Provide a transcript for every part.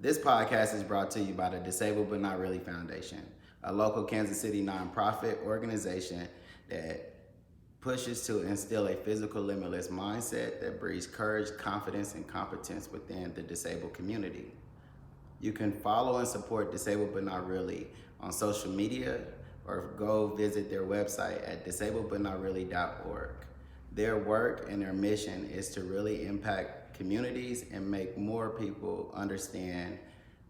This podcast is brought to you by the Disabled But Not Really Foundation, a local Kansas City nonprofit organization that pushes to instill a physical limitless mindset that breeds courage, confidence, and competence within the disabled community. You can follow and support Disabled But Not Really on social media or go visit their website at disabledbutnotreally.org. Their work and their mission is to really impact communities and make more people understand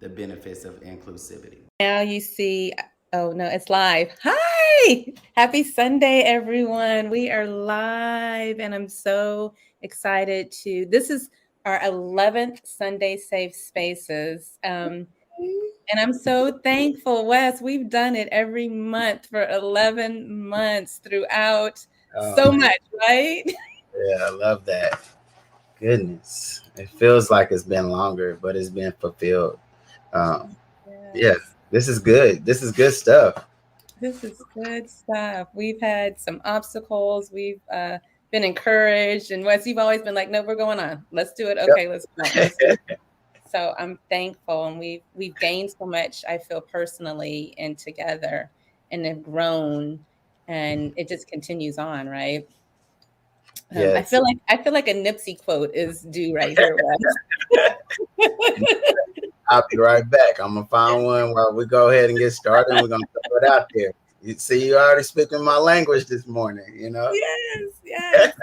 the benefits of inclusivity. Now you see, oh no, it's live. Hi! Happy Sunday, everyone. We are live, and I'm so excited this is our 11th Sunday Safe Spaces. And I'm so thankful, Wes. We've done it every month for 11 months throughout so much, right? Yeah, I love that. Goodness. It feels like it's been longer, but it's been fulfilled. Um, yeah, this is good. This is good stuff. This is good stuff. We've had some obstacles. We've been encouraged. And Wes, you've always been like, no, we're going on. Let's do it. Okay, let's go. Let's do it. So I'm thankful. And we've gained so much, I feel, personally and together, and have grown. And it just continues on, right? Yes. I feel like a Nipsey quote is due right here, Wes. I'll be right back. I'm gonna find one while we go ahead and get started. And we're gonna throw it out there. You see, you already speaking my language this morning. You know. Yes.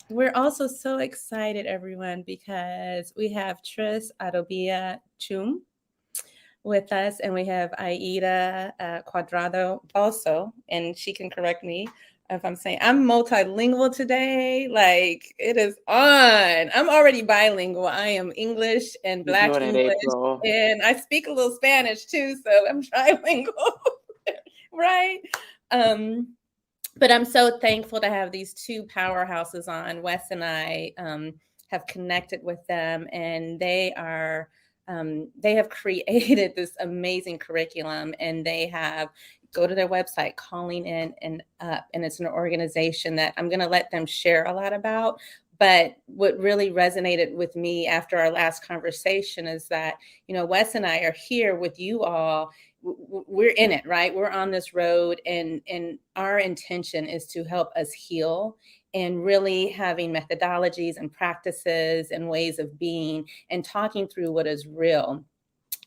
We're also so excited, everyone, because we have Trish, Adobea, Tchume with us, and we have Aida, Cuadrado, Bozzo, and she can correct me if I'm saying I'm multilingual today. Like, it is on. I'm already bilingual. I am English and Black English, and I speak a little Spanish too, so I'm trilingual, right? But I'm so thankful to have these two powerhouses on. Wes and I have connected with them, and they have created this amazing curriculum, and they have go to their website, Calling In and Up, and it's an organization that I'm going to let them share a lot about. But what really resonated with me after our last conversation is that, Wes and I are here with you all. We're in it, right? We're on this road, and our intention is to help us heal, and really having methodologies and practices and ways of being and talking through what is real,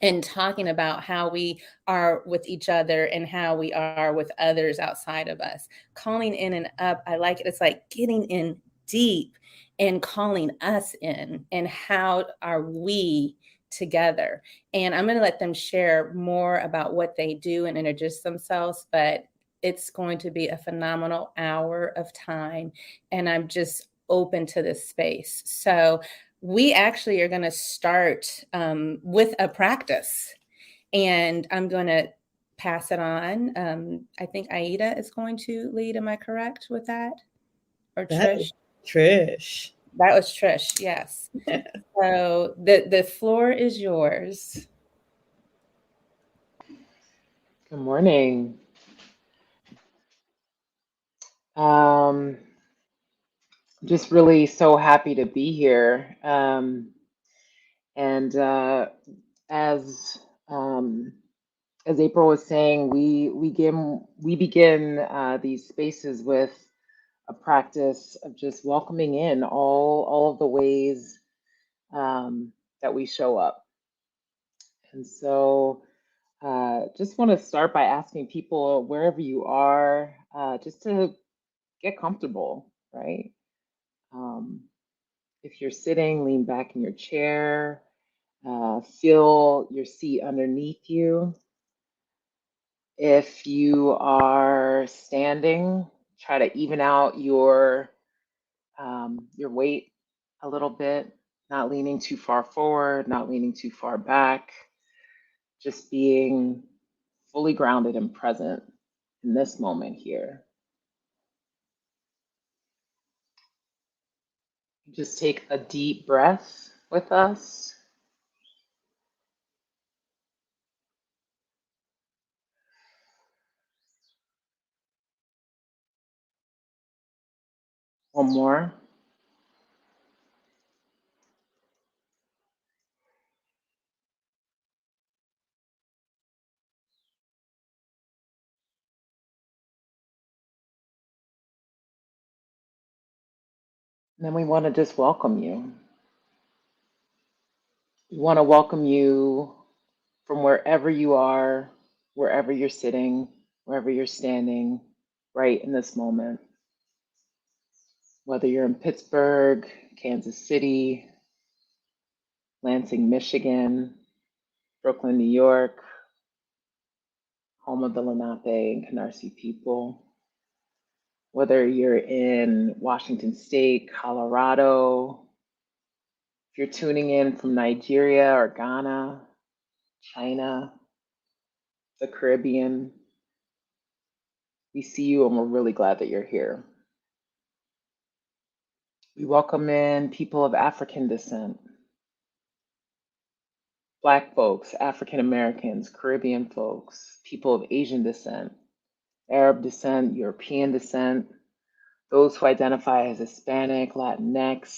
and talking about how we are with each other and how we are with others outside of us. Calling in and up, I like it. It's like getting in deep and calling us in, and how are we together. And I'm going to let them share more about what they do and introduce themselves, but it's going to be a phenomenal hour of time, and I'm just open to this space. So we actually are going to start with a practice, and I'm going to pass it on. I think Aida is going to lead. Am I correct with that? Or Trish? Trish. That was Trish, yes. So the floor is yours. Good morning. Just really so happy to be here. And as April was saying, we begin these spaces with a practice of just welcoming in all of the ways that we show up. And so just want to start by asking people, wherever you are, just to get comfortable, right? If you're sitting, lean back in your chair, feel your seat underneath you. If you are standing, try to even out your weight a little bit, not leaning too far forward, not leaning too far back, just being fully grounded and present in this moment here. Just take a deep breath with us. One more. And then we want to just welcome you. We want to welcome you from wherever you are, wherever you're sitting, wherever you're standing, right in this moment. Whether you're in Pittsburgh, Kansas City, Lansing, Michigan, Brooklyn, New York, home of the Lenape and Canarsie people. Whether you're in Washington State, Colorado, if you're tuning in from Nigeria or Ghana, China, the Caribbean, we see you and we're really glad that you're here. We welcome in people of African descent, Black folks, African Americans, Caribbean folks, people of Asian descent, Arab descent, European descent, those who identify as Hispanic, Latinx,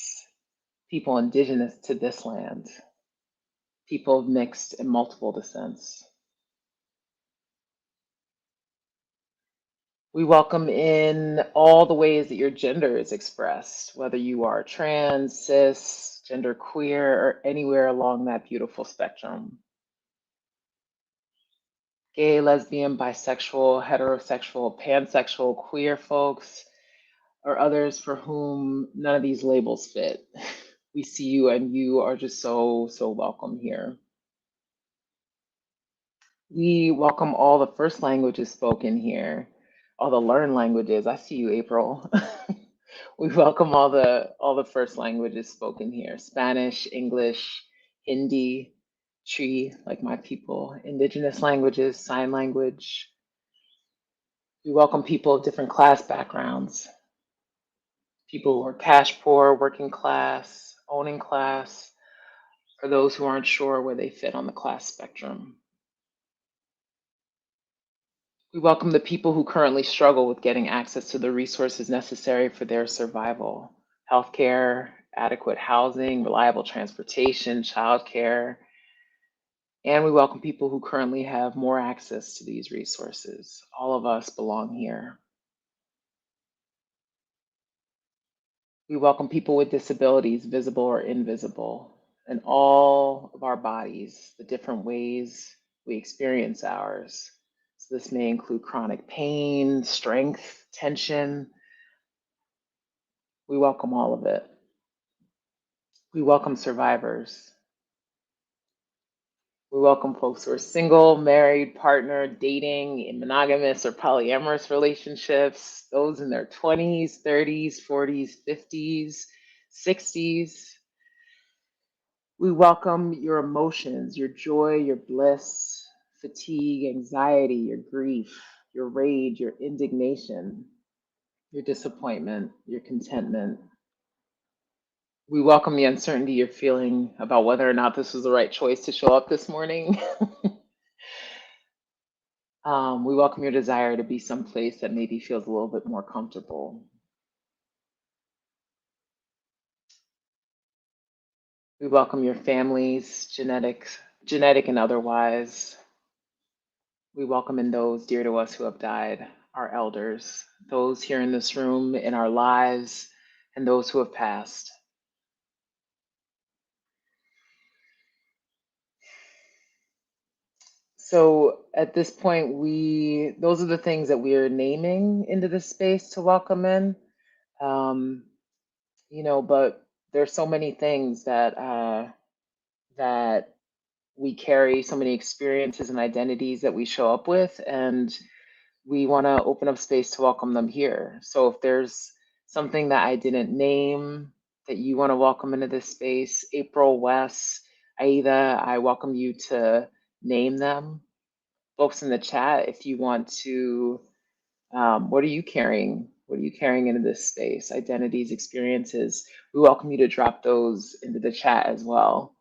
people indigenous to this land, people of mixed and multiple descents. We welcome in all the ways that your gender is expressed, whether you are trans, cis, gender queer, or anywhere along that beautiful spectrum. Gay, lesbian, bisexual, heterosexual, pansexual, queer folks, or others for whom none of these labels fit. We see you and you are just so, so welcome here. We welcome all the first languages spoken here, all the learned languages. I see you, April. We welcome all the first languages spoken here: Spanish, English, Hindi, Tree, like my people, indigenous languages, sign language. We welcome people of different class backgrounds, people who are cash poor, working class, owning class, or those who aren't sure where they fit on the class spectrum. We welcome the people who currently struggle with getting access to the resources necessary for their survival: healthcare, adequate housing, reliable transportation, childcare. And we welcome people who currently have more access to these resources. All of us belong here. We welcome people with disabilities, visible or invisible, and all of our bodies, the different ways we experience ours. So this may include chronic pain, strength, tension. We welcome all of it. We welcome survivors. We welcome folks who are single, married, partner, dating, in monogamous or polyamorous relationships, those in their 20s, 30s, 40s, 50s, 60s. We welcome your emotions, your joy, your bliss, fatigue, anxiety, your grief, your rage, your indignation, your disappointment, your contentment. We welcome the uncertainty you're feeling about whether or not this was the right choice to show up this morning. We welcome your desire to be someplace that maybe feels a little bit more comfortable. We welcome your families, genetic and otherwise. We welcome in those dear to us who have died, our elders, those here in this room, in our lives, and those who have passed. So at this point, those are the things that we are naming into this space to welcome in. But there's so many things that we carry, so many experiences and identities that we show up with, and we want to open up space to welcome them here. So if there's something that I didn't name that you want to welcome into this space, April, Wes, Aida, I welcome you to name them. Folks in the chat, if you want to, what are you carrying? What are you carrying into this space? Identities, experiences. We welcome you to drop those into the chat as well.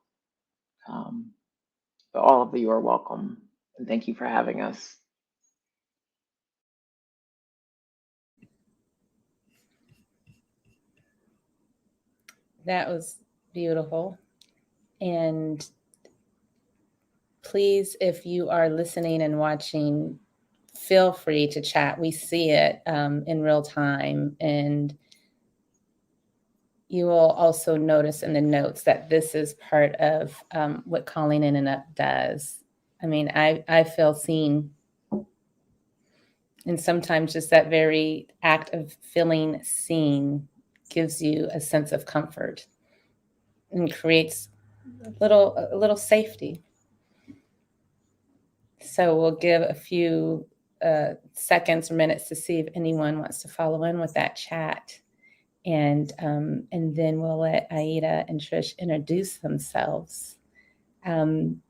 But all of you are welcome, and thank you for having us. That was beautiful. And please, if you are listening and watching, feel free to chat. We see it in real time. And, you will also notice in the notes that this is part of what Calling In and Up does. I mean, I feel seen. And sometimes just that very act of feeling seen gives you a sense of comfort and creates a little safety. So we'll give a few seconds or minutes to see if anyone wants to follow in with that chat. And then we'll let Aida and Trish introduce themselves. And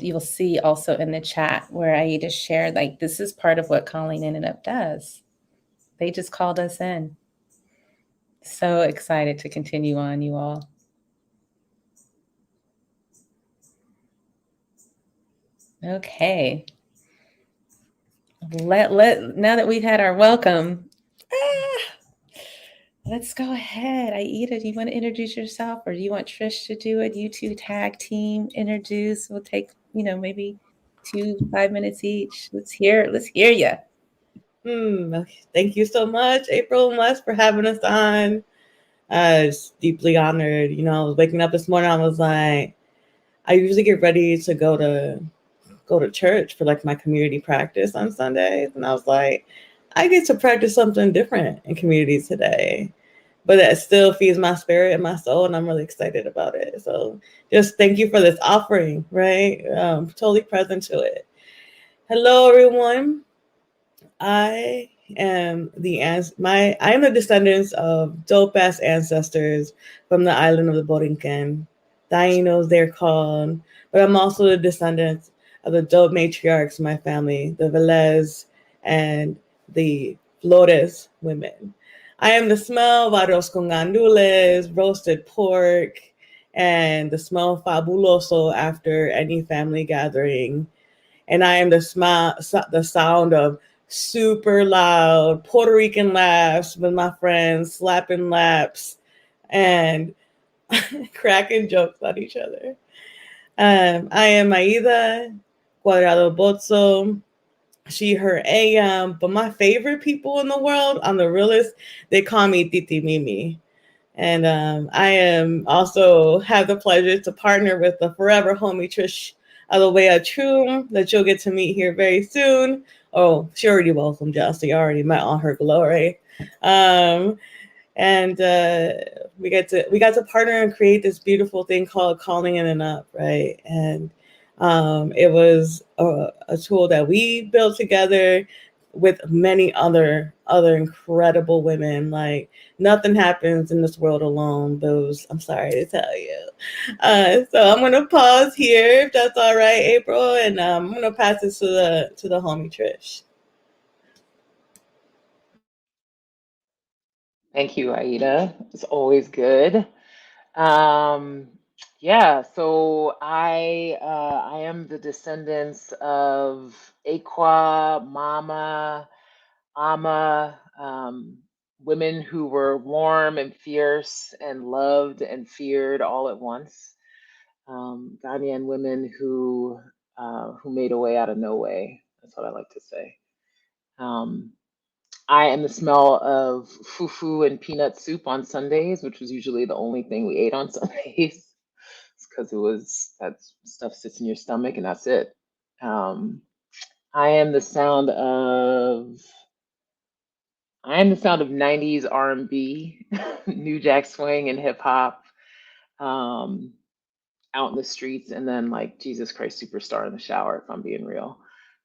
you'll see also in the chat where Aida shared, like, this is part of what Calling In and Up does. They just called us in. So excited to continue on, you all. Okay. Now that we've had our welcome, let's go ahead. Aida, do you want to introduce yourself, or do you want Trish to do it? You two tag team introduce. We'll take, maybe 5 minutes each. Let's hear you. Thank you so much, April and Wes, for having us on. It's deeply honored. I was waking up this morning. I was like, I usually get ready to go to church for like my community practice on Sundays, and I was like, I get to practice something different in community today, but that still feeds my spirit and my soul, and I'm really excited about it. So just thank you for this offering, right? Totally present to it. Hello, everyone. I am the descendants of dope ass ancestors from the island of the Borinquen. Tainos, they're called, but I'm also the descendant of the dope matriarchs in my family, the Velez and the Flores women. I am the smell of arroz con gandules, roasted pork, and the smell fabuloso after any family gathering. And I am the sound of super loud Puerto Rican laughs with my friends, slapping laps and cracking jokes on each other. I am Aida, Cuadrado, Bozzo, she, her, AM. But my favorite people in the world, I'm the realest, they call me Titi Mimi. And I am also have the pleasure to partner with the forever homie Trish Adobea Tchume that you'll get to meet here very soon. Oh, she already welcomed y'all, so you already met all her glory. And we got to partner and create this beautiful thing called Calling In and Up, right? And it was a tool that we built together with many other incredible women. Like, nothing happens in this world alone. I'm sorry to tell you. So I'm gonna pause here, if that's all right, April, and I'm gonna pass this to the homie Trish. Thank you, Aida. It's always good. Yeah, so I am the descendants of Aqua, Mama, Ama, women who were warm and fierce and loved and feared all at once. Ghanaian women who made a way out of no way. That's what I like to say. I am the smell of fufu and peanut soup on Sundays, which was usually the only thing we ate on Sundays. It's because that stuff sits in your stomach and that's it. I am the sound of 90s R&B, New Jack Swing and hip hop, out in the streets, and then like Jesus Christ Superstar in the shower, if I'm being real.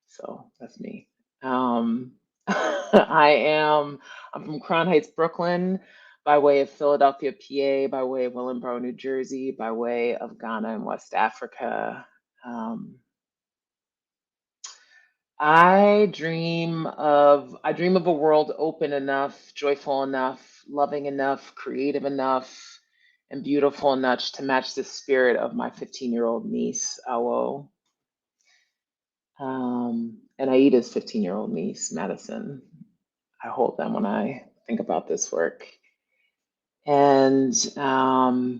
So that's me. I'm from Crown Heights, Brooklyn, by way of Philadelphia, PA, by way of Willingboro, New Jersey, by way of Ghana and West Africa. I dream of a world open enough, joyful enough, loving enough, creative enough, and beautiful enough to match the spirit of my 15-year-old niece, Awo, and Aida's 15-year-old niece, Madison. I hold them when I think about this work. And I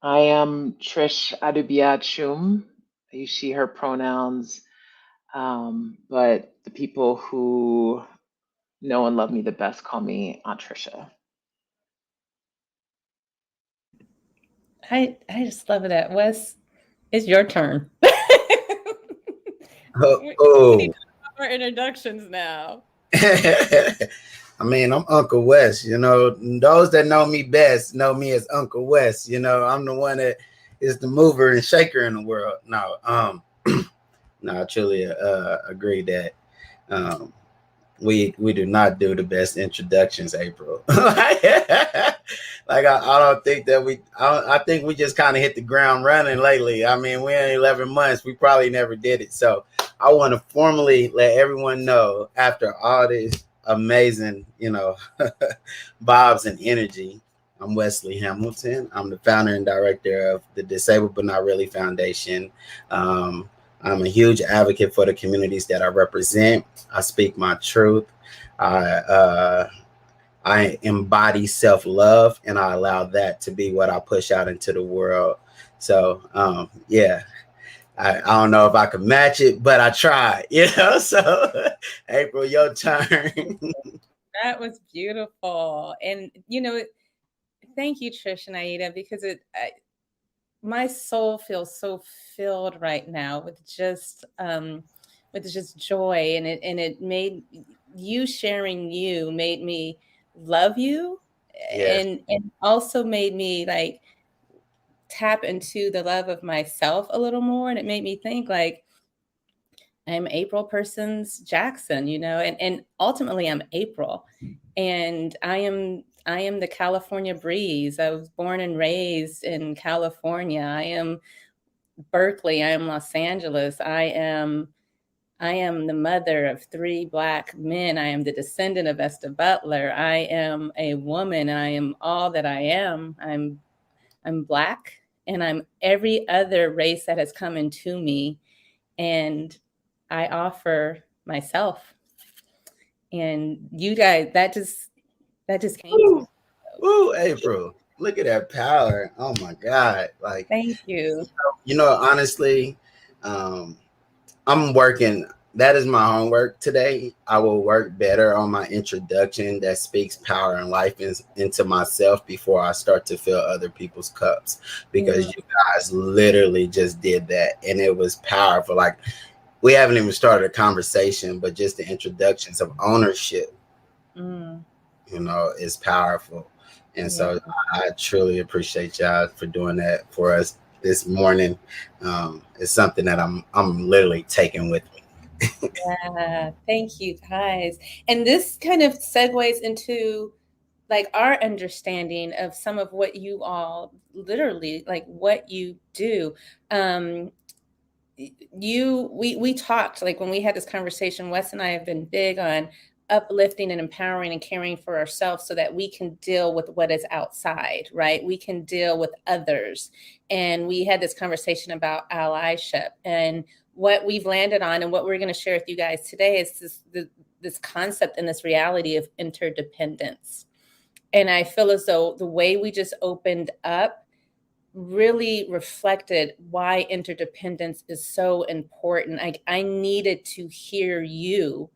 am Trish Adobea Tchume. I use she, her pronouns. But the people who know and love me the best call me Aunt Trisha. I just love that. Wes, it's your turn. We need Oh, to have more introductions now. I mean, I'm Uncle Wes. You know, those that know me best know me as Uncle Wes. You know, I'm the one that is the mover and shaker in the world. No, no, I truly agree that um, we do not do the best introductions, April. I don't think that I think we just kind of hit the ground running lately. I mean, we're in 11 months. We probably never did it. So I want to formally let everyone know, after all this amazing, Bob's and energy, I'm Wesley Hamilton. I'm the founder and director of the Disabled But Not Really Foundation. I'm a huge advocate for the communities that I represent. I speak my truth. I embody self-love, and I allow that to be what I push out into the world. So, yeah, I don't know if I can match it, but I try, So, April, your turn. That was beautiful. And, thank you, Trish and Aida, because my soul feels so filled right now with just joy, and it made you sharing you made me love you, Yes. and also made me like tap into the love of myself a little more, and it made me think like I'm April Persons Jackson, and ultimately I'm April, and I am the California breeze. I was born and raised in California. I am Berkeley. I am Los Angeles. I am the mother of 3 Black men. I am the descendant of Esther Butler. I am a woman. I am all that I am. I'm Black, and I'm every other race that has come into me, and I offer myself. And you guys, that just came to me. Ooh, April, look at that power. Oh my God. Like, Thank you. honestly, I'm working. That is my homework today. I will work better on my introduction that speaks power and life into myself before I start to fill other people's cups, because you guys literally just did that, and it was powerful. Like, we haven't even started a conversation, but just the introductions of ownership, is powerful. And so I truly appreciate y'all for doing that for us this morning. It's something that I'm literally taking with me. Yeah, thank you guys. And this kind of segues into like our understanding of some of what you all literally like what you do. We talked, like when we had this conversation, Wes and I have been big on uplifting and empowering and caring for ourselves so that we can deal with what is outside, right? We can deal with others. And we had this conversation about allyship, and what we've landed on and what we're going to share with you guys today is this concept and this reality of interdependence. And I feel as though the way we just opened up really reflected why interdependence is so important. I needed to hear you,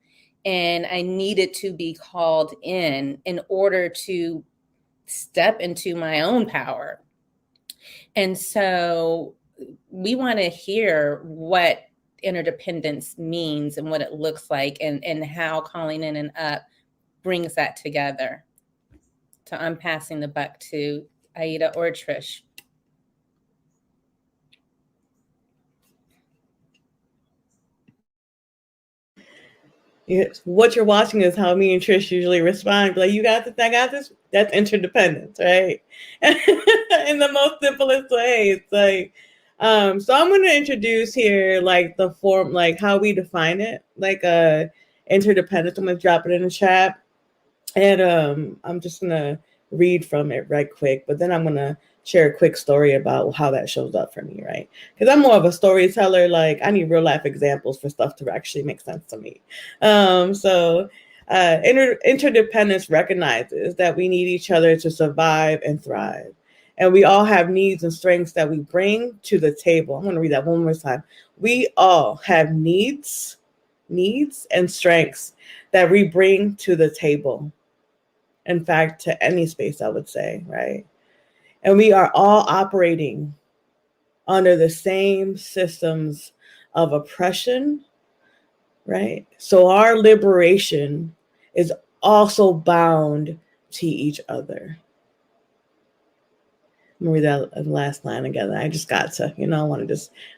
and I needed to be called in order to step into my own power. And so we want to hear what interdependence means and what it looks like, and how calling in and up brings that together. So I'm passing the buck to Aida or Trish. What you're watching is how me and Trish usually respond. Like, you got this, I got this. That's interdependence, right? In the most simplest way. It's like, so I'm going to introduce here, like the form, like how we define it, like interdependence. I'm going to drop it in the chat, and I'm just going to read from it right quick, but then I'm going to share a quick story about how that shows up for me, right? Because I'm more of a storyteller. Like, I need real life examples for stuff to actually make sense to me. Interdependence recognizes that we need each other to survive and thrive. And we all have needs and strengths that we bring to the table. I'm going to read that one more time. We all have needs and strengths that we bring to the table. In fact, to any space, I would say, right? And we are all operating under the same systems of oppression, right? So our liberation is also bound to each other. I'm gonna read that last line again. I just got to, I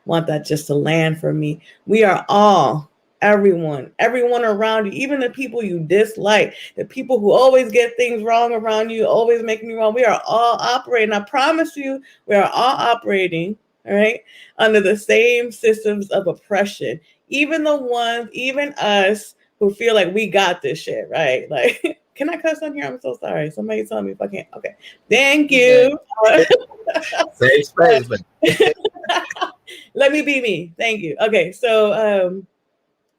want that just to land for me. We are all, everyone around you, even the people you dislike, the people who always get things wrong around you, always making you wrong. We are all operating. I promise you, we are all operating, all right, under the same systems of oppression. Even us who feel like we got this shit, right? Like, can I cuss on here? I'm so sorry. Somebody tell me if I can't. Okay. Thank you. Safe space, but let me be me. Thank you. Okay. So,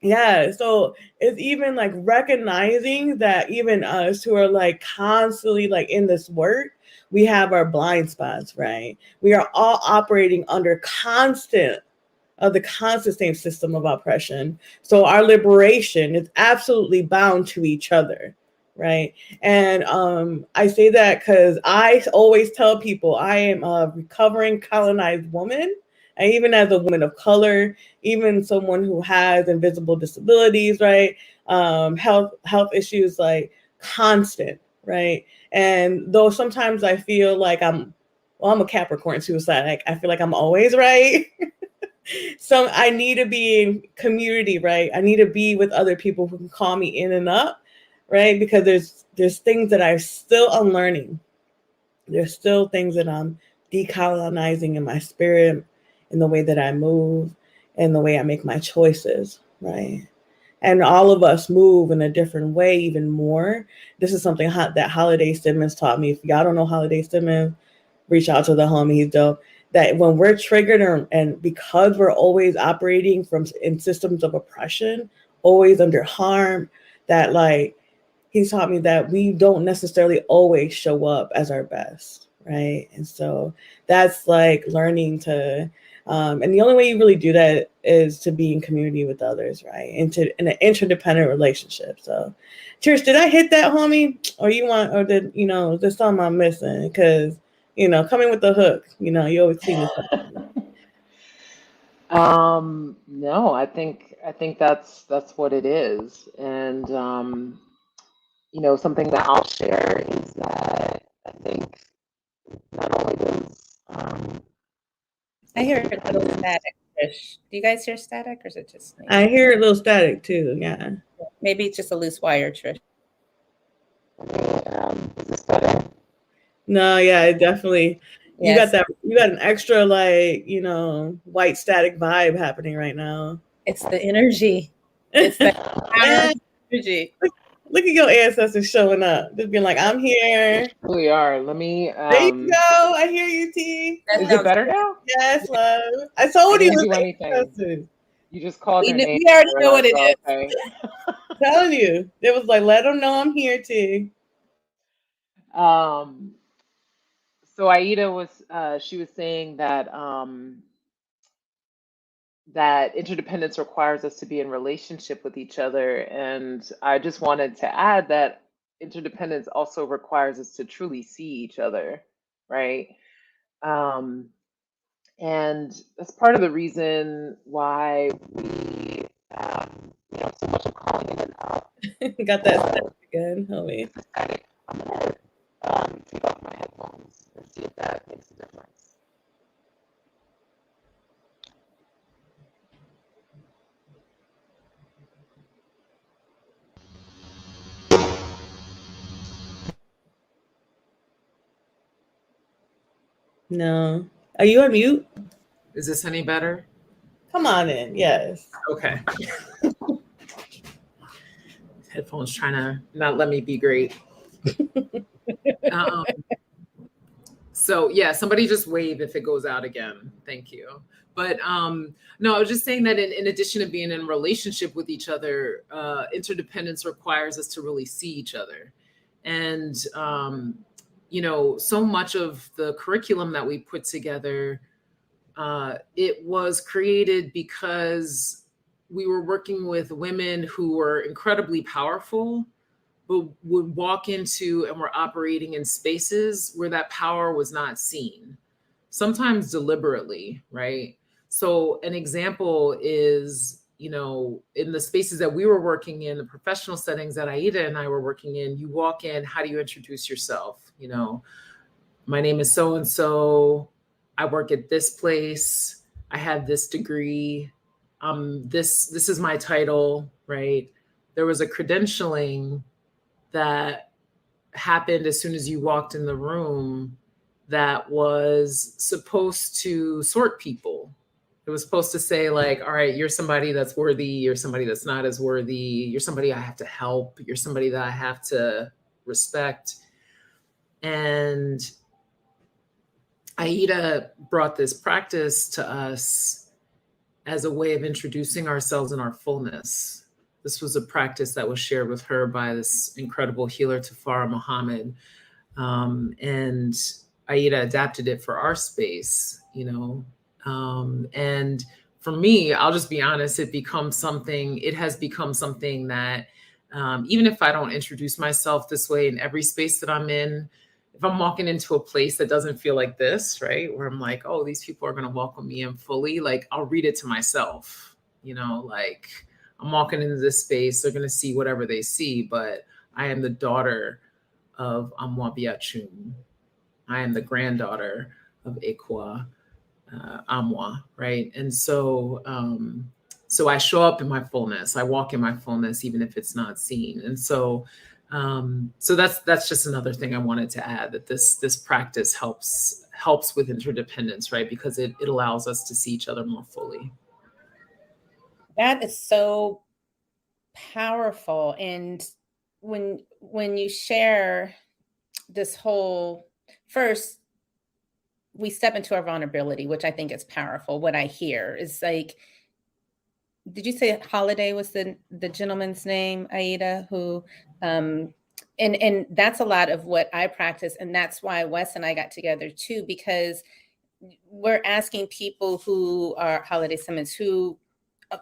so it's even like recognizing that even us who are like constantly like in this work, we have our blind spots, right? We are all operating under the constant same system of oppression. So our liberation is absolutely bound to each other, right? And I say that because I always tell people I am a recovering colonized woman, and even as a woman of color, even someone who has invisible disabilities, right? Health issues, like constant, right? And though sometimes I feel like I'm a Capricorn suicide. Like I feel like I'm always right. So I need to be in community, right? I need to be with other people who can call me in and up, right? Because there's things that I'm still unlearning. There's still things that I'm decolonizing in my spirit, in the way that I move, and the way I make my choices, right? And all of us move in a different way, even more. This is something that Holiday Simmons taught me. If y'all don't know Holiday Simmons, reach out to the homie. He's dope. That when we're triggered and because we're always operating in systems of oppression, always under harm, that like he taught me that we don't necessarily always show up as our best, right? And so that's like learning to, and the only way you really do that is to be in community with others, right? In an interdependent relationship. So, Trish, did I hit that, homie? Or there's something I'm missing? Because coming with the hook, you always clean this up. No, I think that's what it is. And something that I'll share is that I think not only does I hear a little static, Trish. Do you guys hear static, or is it just me? I hear a little static too. Yeah. Maybe it's just a loose wire, Trish. is this better? No, yeah, it definitely. Yes. You got an extra like, white static vibe happening right now. It's the energy. It's the energy. Look at your ancestors showing up. Just being like, I'm here. We are. Let me There you go. I hear you, T. Is it better now? Yes, love. I told you. I didn't do anything. You just called their name. We already know what it is. Okay. Telling you. It was like, let them know I'm here, T. So Aida was she was saying that that interdependence requires us to be in relationship with each other, and I just wanted to add that interdependence also requires us to truly see each other, right? And that's part of the reason why we so much of calling in and out. Got that static again, homie. I'm gonna take off my headphones and see if that makes a difference. No. Are you on mute? Is this any better? Come on in. Yes. Okay. Headphones trying to not let me be great. So yeah, somebody just wave if it goes out again. Thank you. But no, I was just saying that in addition to being in a relationship with each other, interdependence requires us to really see each other. And, so much of the curriculum that we put together, it was created because we were working with women who were incredibly powerful, but would walk into and were operating in spaces where that power was not seen, sometimes deliberately, right? So an example is, you know, in the spaces that we were working in, the professional settings that Aida and I were working in, you walk in, how do you introduce yourself? You know, my name is so-and-so, I work at this place, I have this degree, this is my title, right? There was a credentialing that happened as soon as you walked in the room that was supposed to sort people. It was supposed to say like, all right, you're somebody that's worthy, you're somebody that's not as worthy, you're somebody I have to help, you're somebody that I have to respect. And Aida brought this practice to us as a way of introducing ourselves in our fullness. This was a practice that was shared with her by this incredible healer, Tafara Muhammad. And Aida adapted it for our space, you know. And for me, I'll just be honest, it has become something that even if I don't introduce myself this way in every space that I'm in, if I'm walking into a place that doesn't feel like this, right, where I'm like, oh, these people are going to welcome me in fully, like I'll read it to myself, you know, like I'm walking into this space, they're going to see whatever they see, but I am the daughter of Amwabia Tchume. I am the granddaughter of Ekwa Amwa, right? And so, so I show up in my fullness. I walk in my fullness, even if it's not seen. And so, so that's just another thing I wanted to add, that this practice helps with interdependence, right? Because it allows us to see each other more fully. That is so powerful. And when you share this whole, first, we step into our vulnerability, which I think is powerful. What I hear is like, did you say Holiday was the gentleman's name, Aida, who, and that's a lot of what I practice. And that's why Wes and I got together too, because we're asking people who are Holiday Simmons, who,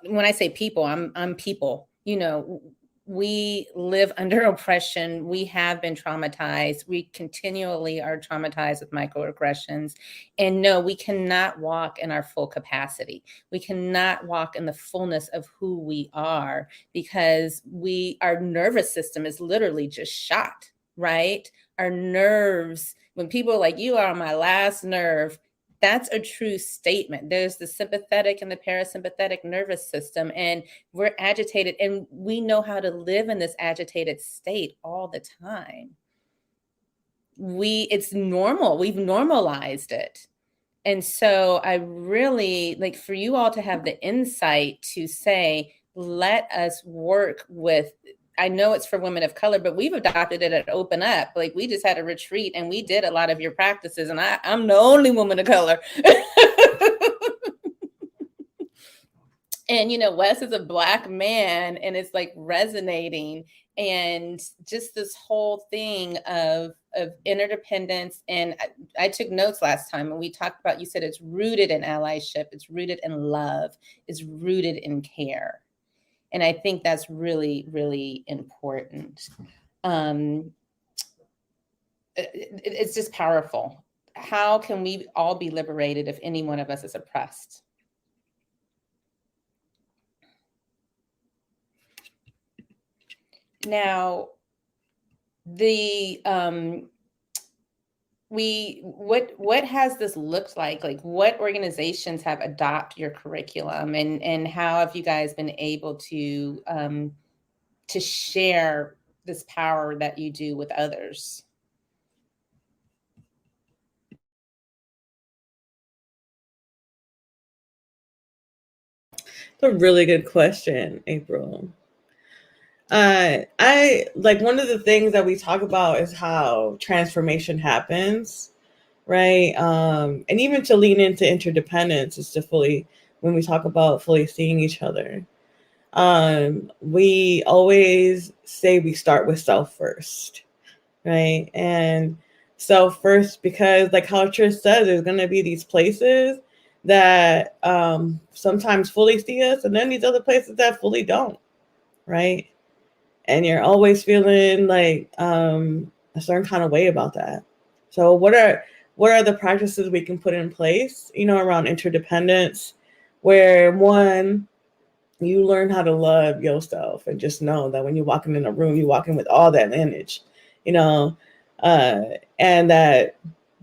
when I say people, I'm people, you know, we live under oppression. We have been traumatized. We continually are traumatized with microaggressions. And no, we cannot walk in our full capacity. We cannot walk in the fullness of who we are because our nervous system is literally just shot, right? Our nerves, when people are like, you are on my last nerve, that's a true statement. There's the sympathetic and the parasympathetic nervous system, and we're agitated, and we know how to live in this agitated state all the time. It's normal. We've normalized it. And so I really like for you all to have the insight to say, let us work with, I know it's for women of color, but we've adopted it at Open Up. Like we just had a retreat and we did a lot of your practices, and I'm the only woman of color. And, you know, Wes is a Black man, and it's like resonating. And just this whole thing of interdependence. And I took notes last time and we talked about, you said it's rooted in allyship, it's rooted in love, it's rooted in care. And I think that's really, really important. It's just powerful. How can we all be liberated if any one of us is oppressed? Now, what has this looked like? Like, what organizations have adopted your curriculum, and how have you guys been able to share this power that you do with others? It's a really good question, April. I like, one of the things that we talk about is how transformation happens, right? And even to lean into interdependence is to when we talk about fully seeing each other. We always say we start with self first, right? And self first, because like how Trish says, there's going to be these places that sometimes fully see us, and then these other places that fully don't, right? and you're always feeling like a certain kind of way about that. So what are the practices we can put in place, around interdependence, where one, you learn how to love yourself and just know that when you're walking in a room, you're walking with all that image, and that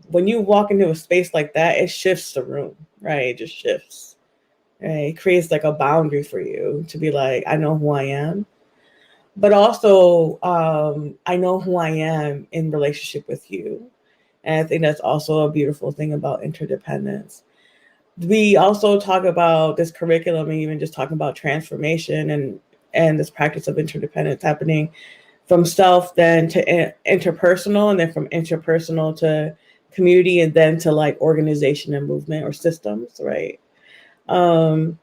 when you walk into a space like that, it shifts the room, right? It just shifts, right? It creates like a boundary for you to be like, I know who I am, but also I know who I am in relationship with you. And I think that's also a beautiful thing about interdependence. We also talk about this curriculum and even just talking about transformation and this practice of interdependence happening from self then to interpersonal, and then from interpersonal to community, and then to like organization and movement or systems, right? And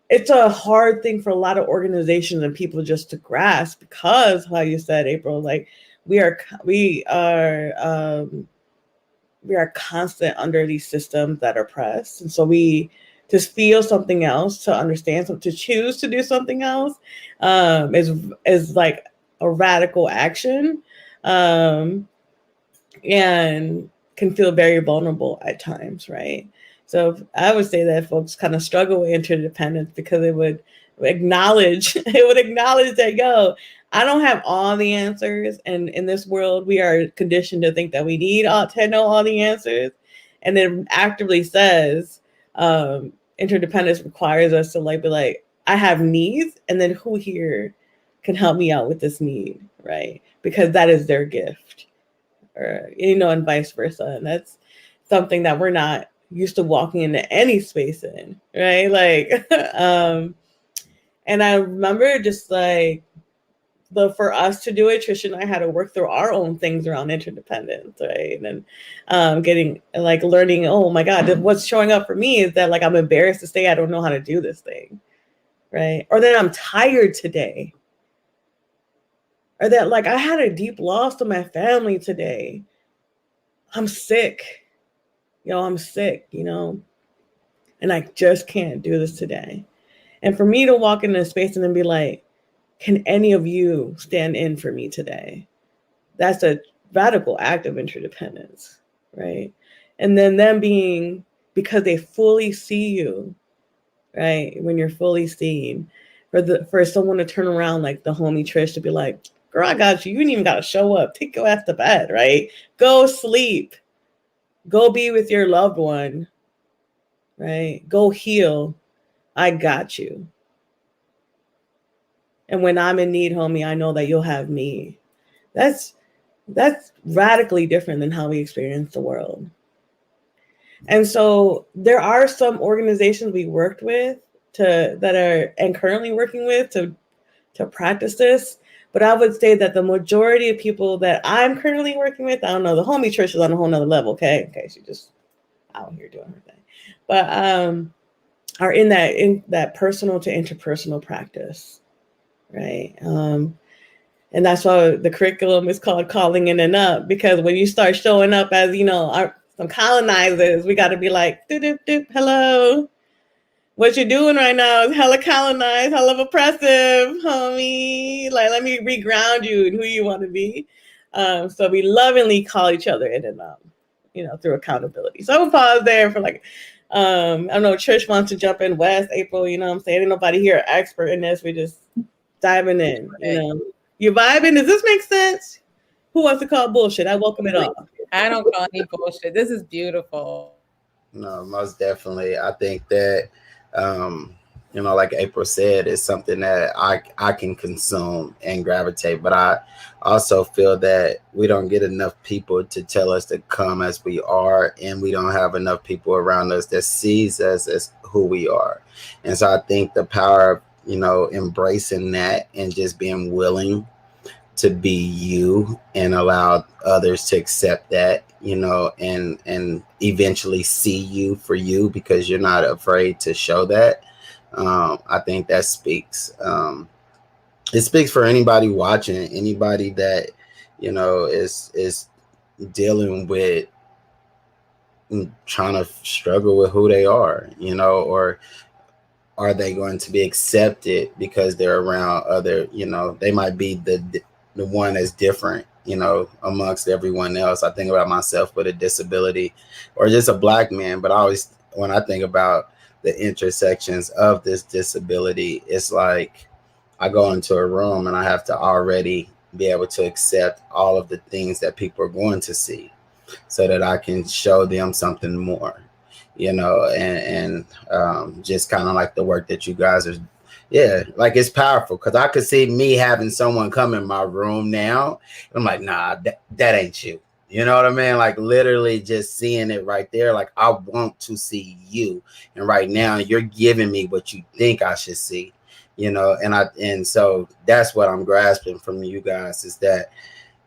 it's a hard thing for a lot of organizations and people just to grasp, because how you said, April, like we are constant under these systems that oppress. And so we to feel something else, to understand something, to choose to do something else is like a radical action, and can feel very vulnerable at times, right? So I would say that folks kind of struggle with interdependence because it would acknowledge that, yo, I don't have all the answers. And in this world, we are conditioned to think that we need to know all the answers. And then actively says, interdependence requires us to like be like, I have needs, and then who here can help me out with this need, right? Because that is their gift, or and vice versa. And that's something that we're not used to walking into any space in, right? Like, and I remember just like for us to do it, Trish and I had to work through our own things around interdependence, right? And getting like learning, oh my God, what's showing up for me is that like I'm embarrassed to say I don't know how to do this thing, right? Or that I'm tired today. Or that like I had a deep loss to my family today. I'm sick. I'm sick, and I just can't do this today. And for me to walk into a space and then be like, can any of you stand in for me today? That's a radical act of interdependence, right? And then them being, because they fully see you, right? When you're fully seen, for someone to turn around like the homie Trish to be like, girl, I got you. You ain't even got to show up. Take your ass to bed, right? Go sleep. Go be with your loved one, right? Go heal. I got you. And when I'm in need, homie, I know that you'll have me. That's radically different than how we experience the world. And so there are some organizations we worked with and currently working with to practice this. But I would say that the majority of people that I'm currently working with, I don't know, the homie Trish is on a whole nother level, okay? She just out here doing her thing. But are in that personal to interpersonal practice, right? And that's why the curriculum is called Calling In and Up, because when you start showing up as, some colonizers, we got to be like, doop, doop, doop, hello. What you're doing right now is hella colonized, hella oppressive, homie. Like, let me reground you in who you want to be. So we lovingly call each other in and up, through accountability. So I would pause there for like, I don't know, Trish wants to jump in, West, April, what I'm saying? Ain't nobody here expert in this. We just diving in, You vibing? Does this make sense? Who wants to call bullshit? I welcome it all. I don't call any bullshit. This is beautiful. No, most definitely. I think that, like April said, it's something that I can consume and gravitate. But I also feel that we don't get enough people to tell us to come as we are, and we don't have enough people around us that sees us as who we are. And so I think the power of, embracing that and just being willing to be you and allow others to accept that, and eventually see you for you because you're not afraid to show that. I think that speaks. It speaks for anybody watching, anybody that, is dealing with trying to struggle with who they are, or are they going to be accepted because they're around other, they might be the one that's different, amongst everyone else. I think about myself with a disability or just a Black man, but when I think about the intersections of this disability, it's like I go into a room and I have to already be able to accept all of the things that people are going to see so that I can show them something more, and just kind of like the work that you guys are. Yeah, like it's powerful because I could see me having someone come in my room now. And I'm like, nah, that ain't you. You know what I mean? Like literally just seeing it right there. Like I want to see you. And right now you're giving me what you think I should see, and so that's what I'm grasping from you guys is that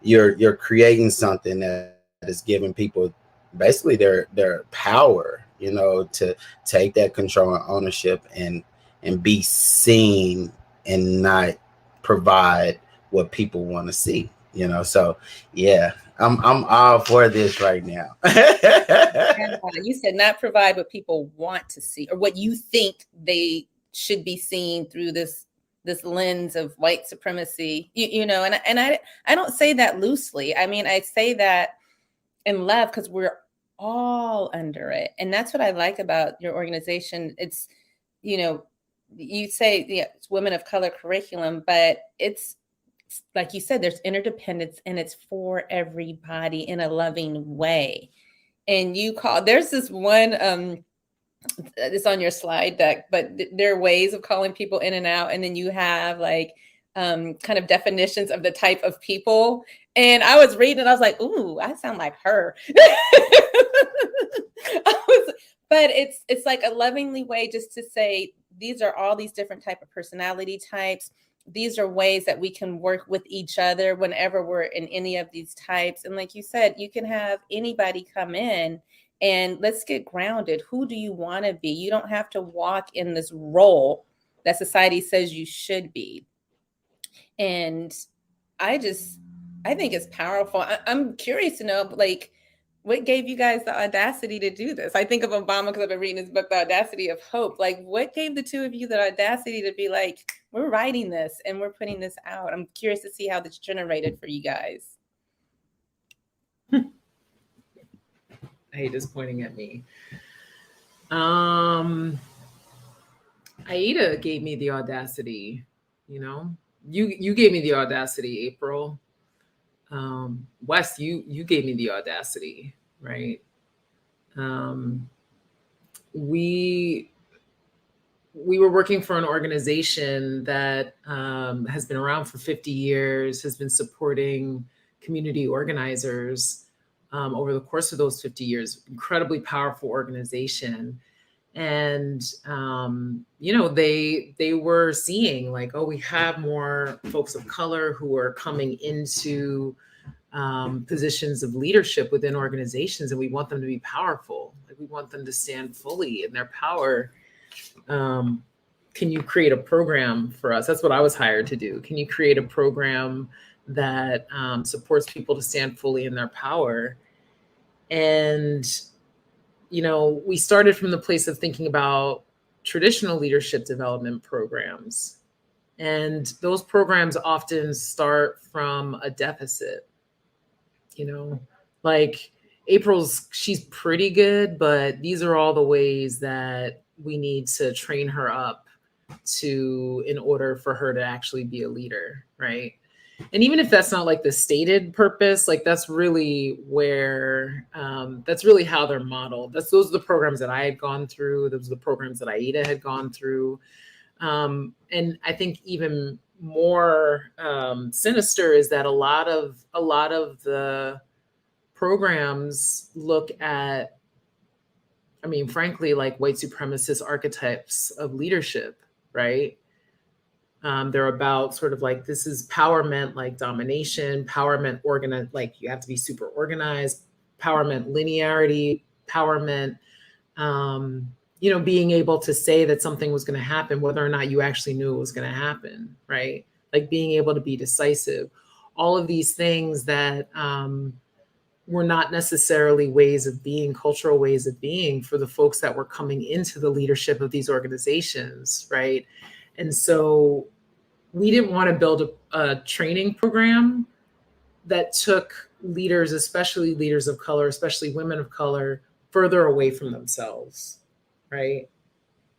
you're creating something that is giving people basically their power, to take that control and ownership and be seen and not provide what people want to see, So yeah, I'm all for this right now. You said not provide what people want to see or what you think they should be seeing through this lens of white supremacy, and I don't say that loosely. I mean, I say that in love because we're all under it. And that's what I like about your organization. It's, you say it's women of color curriculum, but it's like you said, there's interdependence and it's for everybody in a loving way. And there's this one, it's on your slide deck, but there are ways of calling people in and out. And then you have like kind of definitions of the type of people. And I was reading and I was like, ooh, I sound like her. But it's like a lovingly way just to say, these are all these different type of personality types. These are ways that we can work with each other whenever we're in any of these types. And like you said, you can have anybody come in and let's get grounded. Who do you want to be? You don't have to walk in this role that society says you should be. And I think it's powerful. I'm curious to know, like, what gave you guys the audacity to do this? I think of Obama because I've been reading his book, The Audacity of Hope. Like, what gave the two of you the audacity to be like, we're writing this and we're putting this out? I'm curious to see how this generated for you guys. Aida's pointing at me. Aida gave me the audacity, You gave me the audacity, April. Wes, you gave me the audacity, right? We were working for an organization that has been around for 50 years, has been supporting community organizers over the course of those 50 years. Incredibly powerful organization. And, they were seeing like, oh, we have more folks of color who are coming into positions of leadership within organizations, and we want them to be powerful. Like we want them to stand fully in their power. Can you create a program for us? That's what I was hired to do. Can you create a program that supports people to stand fully in their power? And we started from the place of thinking about traditional leadership development programs. And those programs often start from a deficit, like she's pretty good, but these are all the ways that we need to train her up in order for her to actually be a leader, right? And even if that's not like the stated purpose, like that's really where, that's really how they're modeled. Those are the programs that I had gone through. Those are the programs that Aida had gone through. And I think even more sinister is that a lot of the programs look at, frankly, like white supremacist archetypes of leadership, right? They're about sort of like, this is power meant like domination, power meant like you have to be super organized, power meant linearity, power meant, being able to say that something was going to happen, whether or not you actually knew it was going to happen, right? Like being able to be decisive. All of these things that were not necessarily ways of being, cultural ways of being for the folks that were coming into the leadership of these organizations, right? And so we didn't want to build a training program that took leaders, especially leaders of color, especially women of color, further away from themselves, right?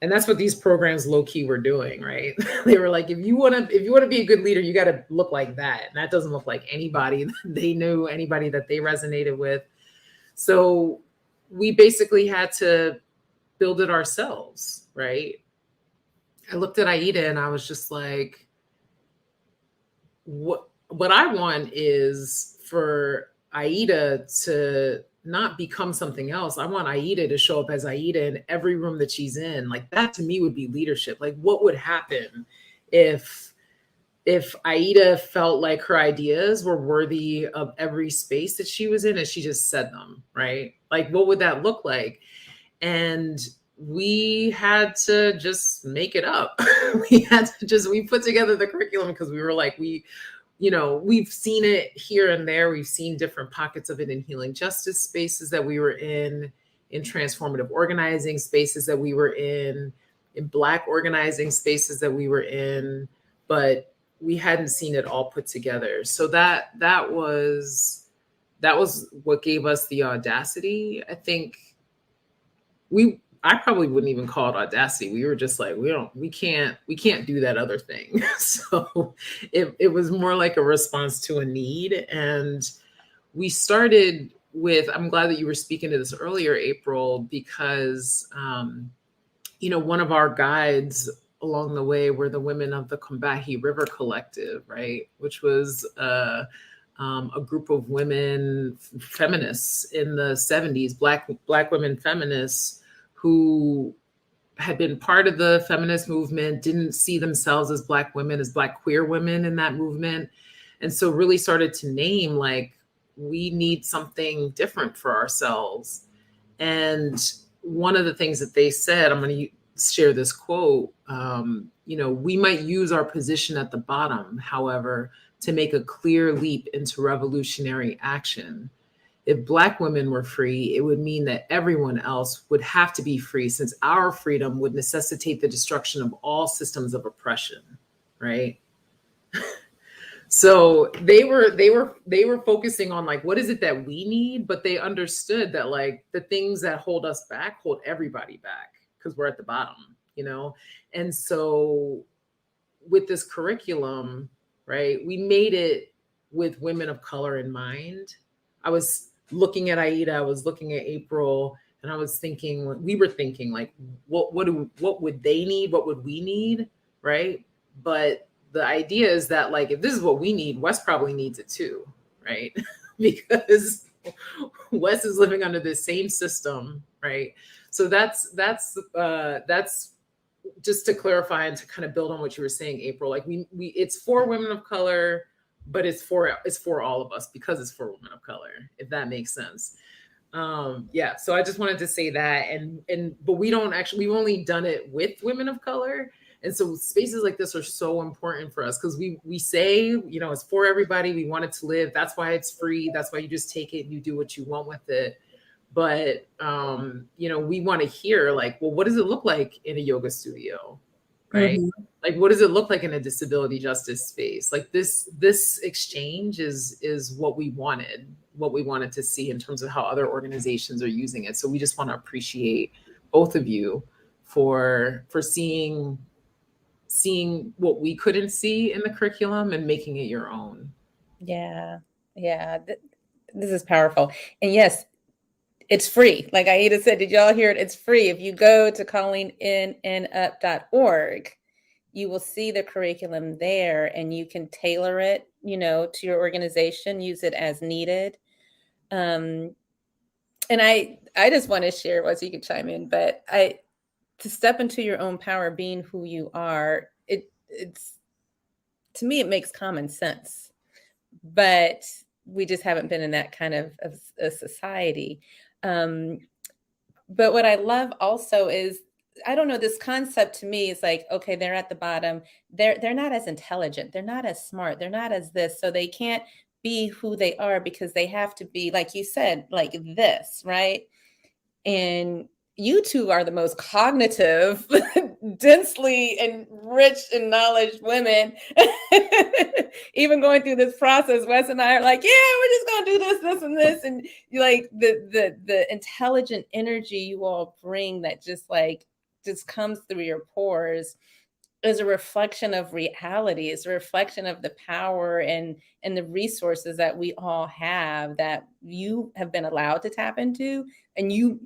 And that's what these programs low key were doing, right? They were like, if you want to be a good leader, you got to look like that. And that doesn't look like anybody that they knew, anybody that they resonated with. So we basically had to build it ourselves, right? I looked at Aida and I was just like, what I want is for Aida to not become something else. I want Aida to show up as Aida in every room that she's in. Like, that to me would be leadership. Like, what would happen if Aida felt like her ideas were worthy of every space that she was in and she just said them, right? Like, what would that look like? And we had to just make it up. We put together the curriculum because we were like, we've seen it here and there. We've seen different pockets of it in healing justice spaces that we were in transformative organizing spaces that we were in Black organizing spaces that we were in, but we hadn't seen it all put together. So that was what gave us the audacity. I think I probably wouldn't even call it audacity. We were just like, we can't do that other thing. So it was more like a response to a need. And we started with, I'm glad that you were speaking to this earlier, April, because, one of our guides along the way were the women of the Combahee River Collective, right? Which was a group of women feminists in the 70s, Black women feminists, who had been part of the feminist movement, didn't see themselves as Black women, as Black queer women in that movement. And so really started to name, like, we need something different for ourselves. And one of the things that they said, I'm going to share this quote, we might use our position at the bottom, however, to make a clear leap into revolutionary action. If Black women were free, it would mean that everyone else would have to be free, since our freedom would necessitate the destruction of all systems of oppression, right? So they were focusing on, like, what is it that we need? But they understood that, like, the things that hold us back hold everybody back because we're at the bottom, And so with this curriculum, right, we made it with women of color in mind. I was looking at Aida, I was looking at April, and I was thinking, we were thinking, like, what would they need? What would we need? Right. But the idea is that, like, if this is what we need, West probably needs it too. Right. Because West is living under this same system. Right. So that's just to clarify and to kind of build on what you were saying, April. Like, we it's for women of color, but it's for all of us because it's for women of color, if that makes sense. So I just wanted to say that, but we've only done it with women of color. And so spaces like this are so important for us because we say, it's for everybody. We want it to live. That's why it's free. That's why you just take it and you do what you want with it. But, we want to hear, like, well, what does it look like in a yoga studio? Right? Mm-hmm. Like, what does it look like in a disability justice space? Like, this exchange is what we wanted to see in terms of how other organizations are using it. So we just want to appreciate both of you for seeing what we couldn't see in the curriculum and making it your own. Yeah. This is powerful. And yes, it's free. Like Aida said, did y'all hear it? It's free. If you go to callinginup.org, you will see the curriculum there and you can tailor it, to your organization, use it as needed. And I just want to share, well, so you can chime in, but to step into your own power, being who you are, it's to me, it makes common sense, but we just haven't been in that kind of a society. But what I love also is, I don't know, this concept to me is like, okay, they're at the bottom. They're not as intelligent. They're not as smart. They're not as this. So they can't be who they are because they have to be, like you said, like this, right? And you two are the most cognitive, densely enriched in knowledge women. Even going through this process, Wes and I are like, yeah, we're just gonna do this, and this. And you like the intelligent energy you all bring that just comes through your pores is a reflection of reality. It's a reflection of the power and the resources that we all have that you have been allowed to tap into, and you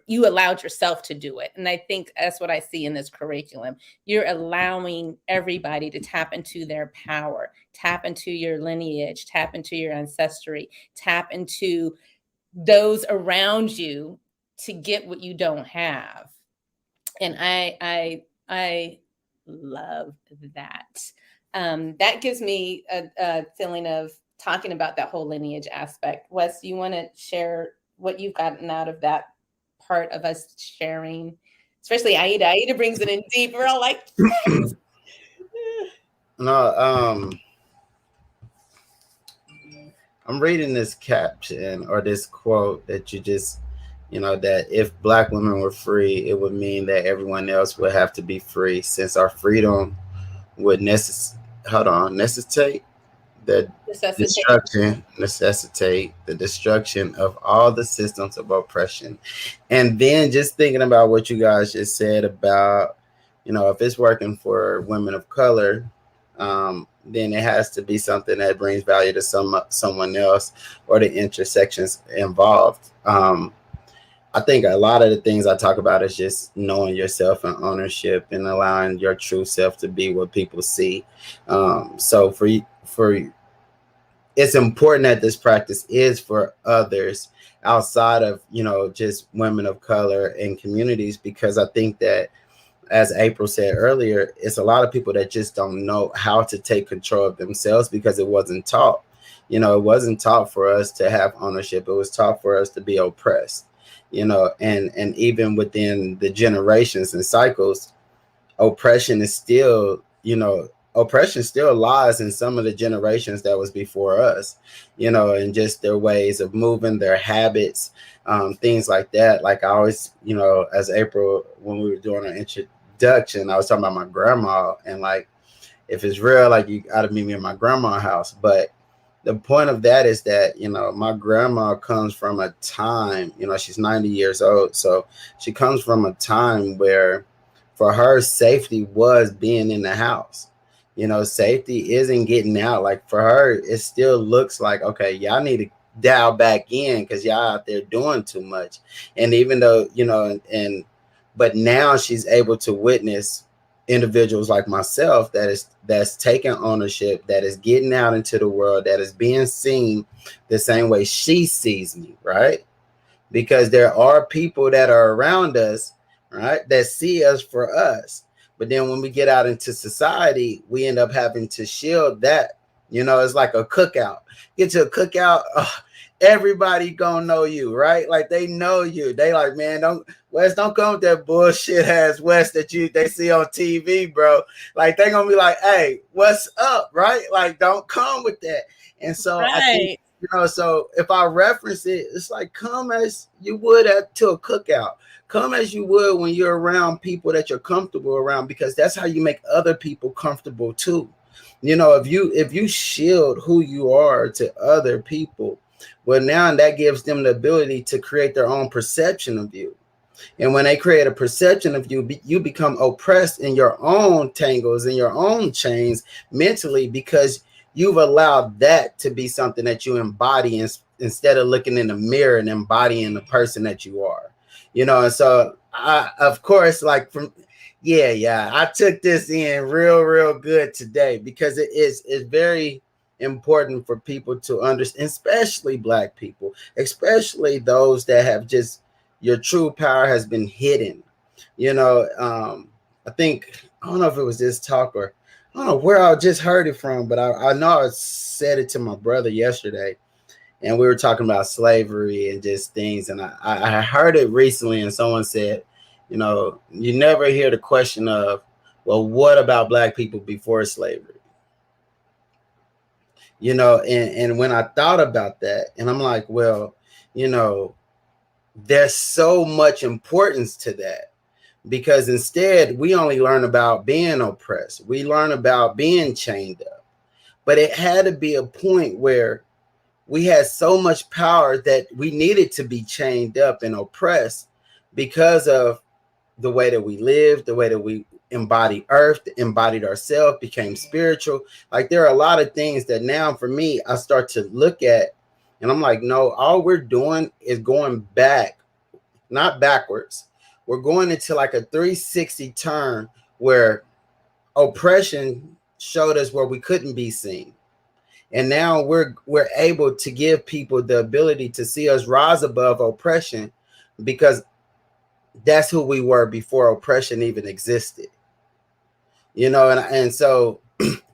allowed yourself to do it. And I think that's what I see in this curriculum. You're allowing everybody to tap into their power, tap into your lineage, tap into your ancestry, tap into those around you to get what you don't have. And I love that. That gives me a feeling of talking about that whole lineage aspect. Wes, do you want to share what you've gotten out of that part of us sharing? Especially Aida. Aida brings it in deep. We're all like, yes. No, I'm reading this caption or this quote that you just, that if Black women were free, it would mean that everyone else would have to be free, since our freedom would necessitate the destruction of all the systems of oppression. And then just thinking about what you guys just said about, if it's working for women of color, then it has to be something that brings value to someone else or the intersections involved. I think a lot of the things I talk about is just knowing yourself and ownership and allowing your true self to be what people see. So for it's important that this practice is for others outside of, just women of color and communities, because I think that, as April said earlier, it's a lot of people that just don't know how to take control of themselves because it wasn't taught. It wasn't taught for us to have ownership. It was taught for us to be oppressed, and even within the generations and cycles, oppression still lies in some of the generations that was before us, and just their ways of moving, their habits, things like that. Like I always, as April, when we were doing our introduction, I was talking about my grandma, and like, if it's real, like, you gotta meet me in my grandma's house. But the point of that is that, my grandma comes from a time, she's 90 years old. So she comes from a time where for her, safety was being in the house. Safety isn't getting out. Like, for her, it still looks like, okay, y'all need to dial back in because y'all out there doing too much. And even though, but now she's able to witness individuals like myself that's taking ownership, that is getting out into the world, that is being seen the same way she sees me, right? Because there are people that are around us, right, that see us for us. But then when we get out into society, we end up having to shield that. It's like a cookout. Get to a cookout, everybody gonna know you, right? Like, they know you. They like, man, don't come with that bullshit ass Wes that they see on TV, bro. Like, they gonna be like, hey, what's up, right? Like, don't come with that. And so I think, so if I reference it, it's like, come as you would to a cookout. Come as you would when you're around people that you're comfortable around, because that's how you make other people comfortable too. If you shield who you are to other people, well, now that gives them the ability to create their own perception of you. And when they create a perception of you, you become oppressed in your own tangles, in your own chains mentally, because you've allowed that to be something that you embody instead of looking in the mirror and embodying the person that you are. And so of course, like, I took this in real good today, because it's very important for people to understand, especially Black people, especially those that have just, your true power has been hidden. I think, I don't know if it was this talk or I don't know where I just heard it from, but I know I said it to my brother yesterday, and we were talking about slavery and just things. And I heard it recently, and someone said, you never hear the question of, well, what about Black people before slavery? And when I thought about that, and I'm like, well, there's so much importance to that, because instead we only learn about being oppressed. We learn about being chained up. But it had to be a point where we had so much power that we needed to be chained up and oppressed because of the way that we lived, the way that we embodied earth, embodied ourselves, became spiritual. Like, there are a lot of things that now for me, I start to look at, and I'm like, no, all we're doing is going back, not backwards. We're going into like a 360 turn where oppression showed us where we couldn't be seen. And now we're able to give people the ability to see us rise above oppression, because that's who we were before oppression even existed. And so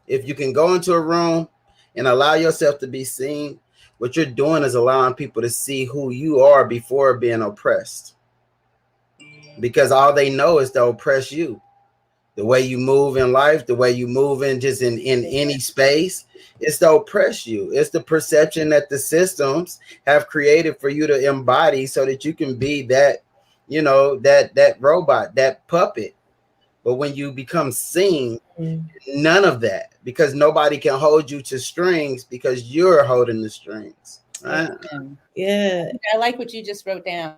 if you can go into a room and allow yourself to be seen, what you're doing is allowing people to see who you are before being oppressed. Because all they know is to oppress you. The way you move in life, the way you move in just in any space, it's to oppress you. It's the perception that the systems have created for you to embody so that you can be that, that robot, that puppet. But when you become seen, none of that, because nobody can hold you to strings because you're holding the strings. Right? Yeah. I like what you just wrote down.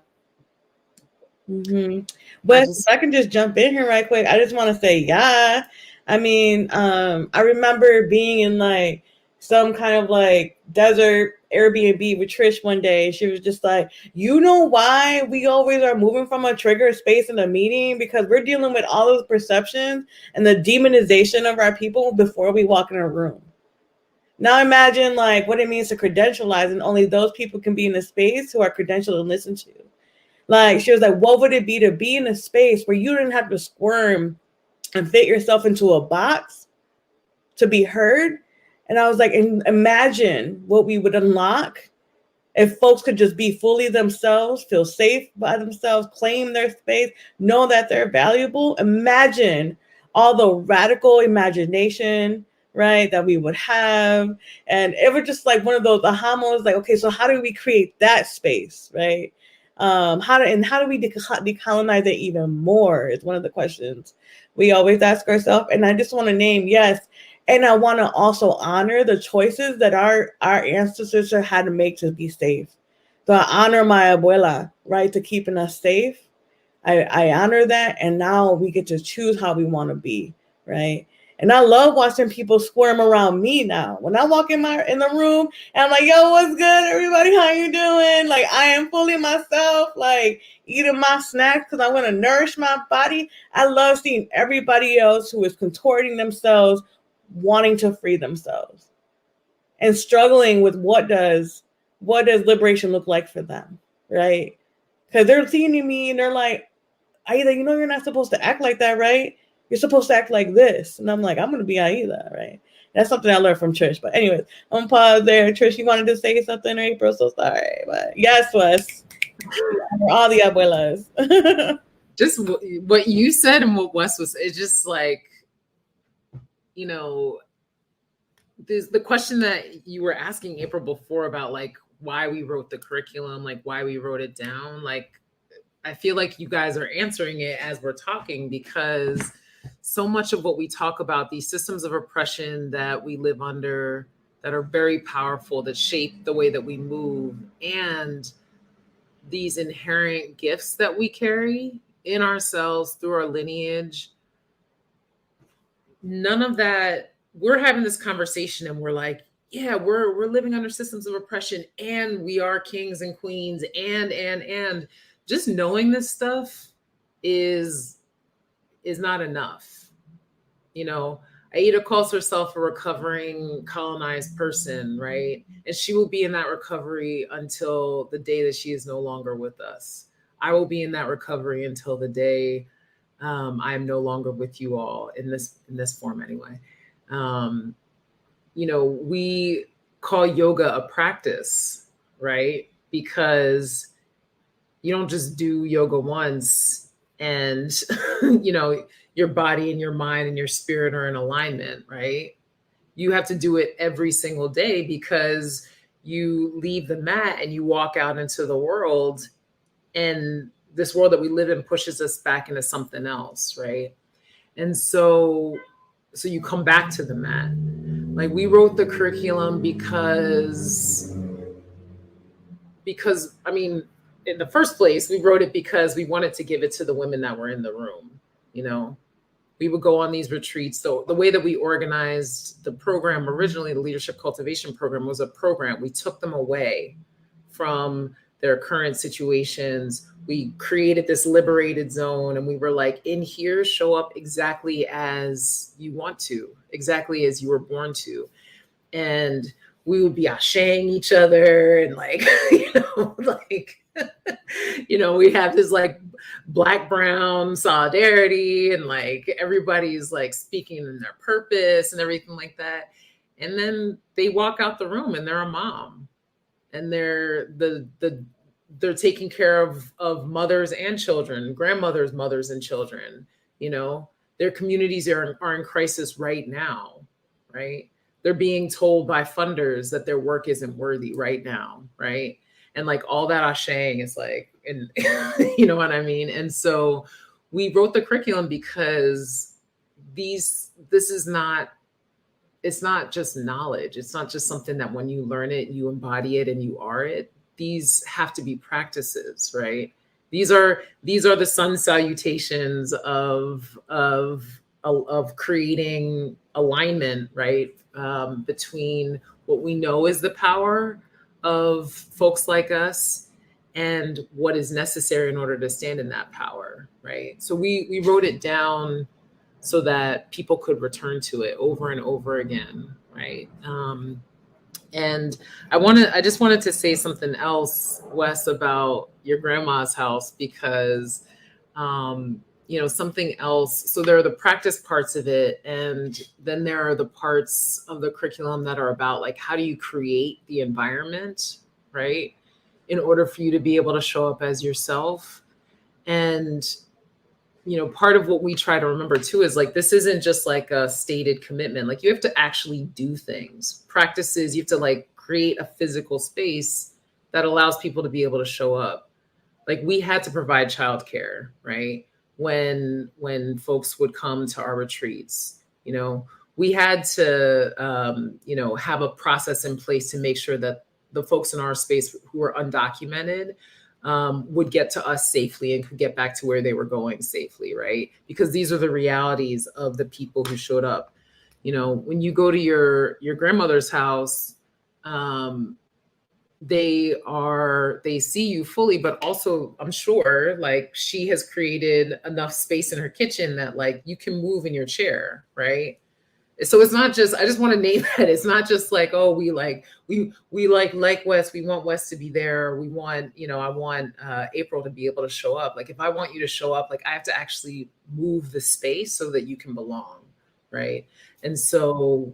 Mm-hmm. But if I can just jump in here right quick, I just want to say, yeah. I mean, I remember being in like some kind of like desert Airbnb with Trish one day. She was just like, you know why we always are moving from a trigger space in a meeting? Because we're dealing with all those perceptions and the demonization of our people before we walk in a room. Now imagine like what it means to credentialize, and only those people can be in a space who are credentialed and listened to. Like, she was like, what would it be to be in a space where you didn't have to squirm and fit yourself into a box to be heard? And I was like, imagine what we would unlock if folks could just be fully themselves, feel safe by themselves, claim their space, know that they're valuable. Imagine all the radical imagination, right, that we would have. And it was just like one of those aha moments, like, okay, so how do we create that space, right? How do we decolonize it even more is one of the questions we always ask ourselves. And I just want to name, yes, and I want to also honor the choices that our ancestors had to make to be safe. So I honor my abuela, right, to keeping us safe. I honor that, and now we get to choose how we want to be, right? And I love watching people squirm around me now. When I walk in the room and I'm like, yo, what's good, everybody? How you doing? Like, I am fully myself, like eating my snacks because I want to nourish my body. I love seeing everybody else who is contorting themselves, wanting to free themselves and struggling with what does liberation look like for them, right? Because they're seeing me and they're like, Aida, you're not supposed to act like that, right? You're supposed to act like this. And I'm like, I'm going to be Aida, right? That's something I learned from Trish. But anyways, I'm going to pause there. Trish, you wanted to say something, April? So sorry. But yes, Wes. All the abuelas. Just what you said and what Wes was, it's just like, there's the question that you were asking April before about like why we wrote the curriculum, like why we wrote it down. Like, I feel like you guys are answering it as we're talking, because so much of what we talk about, these systems of oppression that we live under, that are very powerful, that shape the way that we move, and these inherent gifts that we carry in ourselves through our lineage, none of that, we're having this conversation and we're like, yeah, we're living under systems of oppression and we are kings and queens and just knowing this stuff is not enough. Aida calls herself a recovering colonized person, right? And she will be in that recovery until the day that she is no longer with us. I will be in that recovery until the day I am no longer with you all in this form anyway. We call yoga a practice, right? Because you don't just do yoga once and, your body and your mind and your spirit are in alignment, right? You have to do it every single day because you leave the mat and you walk out into the world, and this world that we live in pushes us back into something else, right? And so you come back to the mat. Like, we wrote the curriculum because I mean, in the first place, we wrote it because we wanted to give it to the women that were in the room. You know, we would go on these retreats. So the way that we organized the program originally, the Leadership Cultivation Program, was a program. We took them away from their current situations. We created this liberated zone, and we were like, in here, show up exactly as you want to, exactly as you were born to. And we would be ashaying each other, and like, we have this like Black brown solidarity, and like everybody's like speaking in their purpose and everything like that. And then they walk out the room and they're a mom, and they're taking care of mothers and children, grandmothers, mothers and children. Their communities are in crisis right now, right? They're being told by funders that their work isn't worthy right now, right? And like all that ashaying is like, and you know what I mean? And so we wrote the curriculum because it's not just knowledge. It's not just something that when you learn it, you embody it and you are it. These have to be practices, right? These are the sun salutations of creating alignment, right? Between what we know is the power of folks like us and what is necessary in order to stand in that power, right? So we wrote it down so that people could return to it over and over again, right? And I just wanted to say something else, Wes, about your grandma's house, because something else. So there are the practice parts of it, and then there are the parts of the curriculum that are about like, how do you create the environment, right, in order for you to be able to show up as yourself. And part of what we try to remember too is like, this isn't just like a stated commitment. Like, you have to actually do things, practices. You have to like create a physical space that allows people to be able to show up. Like, we had to provide childcare, right? When folks would come to our retreats, we had to, have a process in place to make sure that the folks in our space who were undocumented would get to us safely and could get back to where they were going safely, right? Because these are the realities of the people who showed up. When you go to your grandmother's house, they see you fully, but also I'm sure like she has created enough space in her kitchen that like you can move in your chair, right? So it's not just, I just want to name that. It's not just like, oh, we like Wes, we want Wes to be there. We want, I want April to be able to show up. Like, if I want you to show up, like I have to actually move the space so that you can belong, right? And so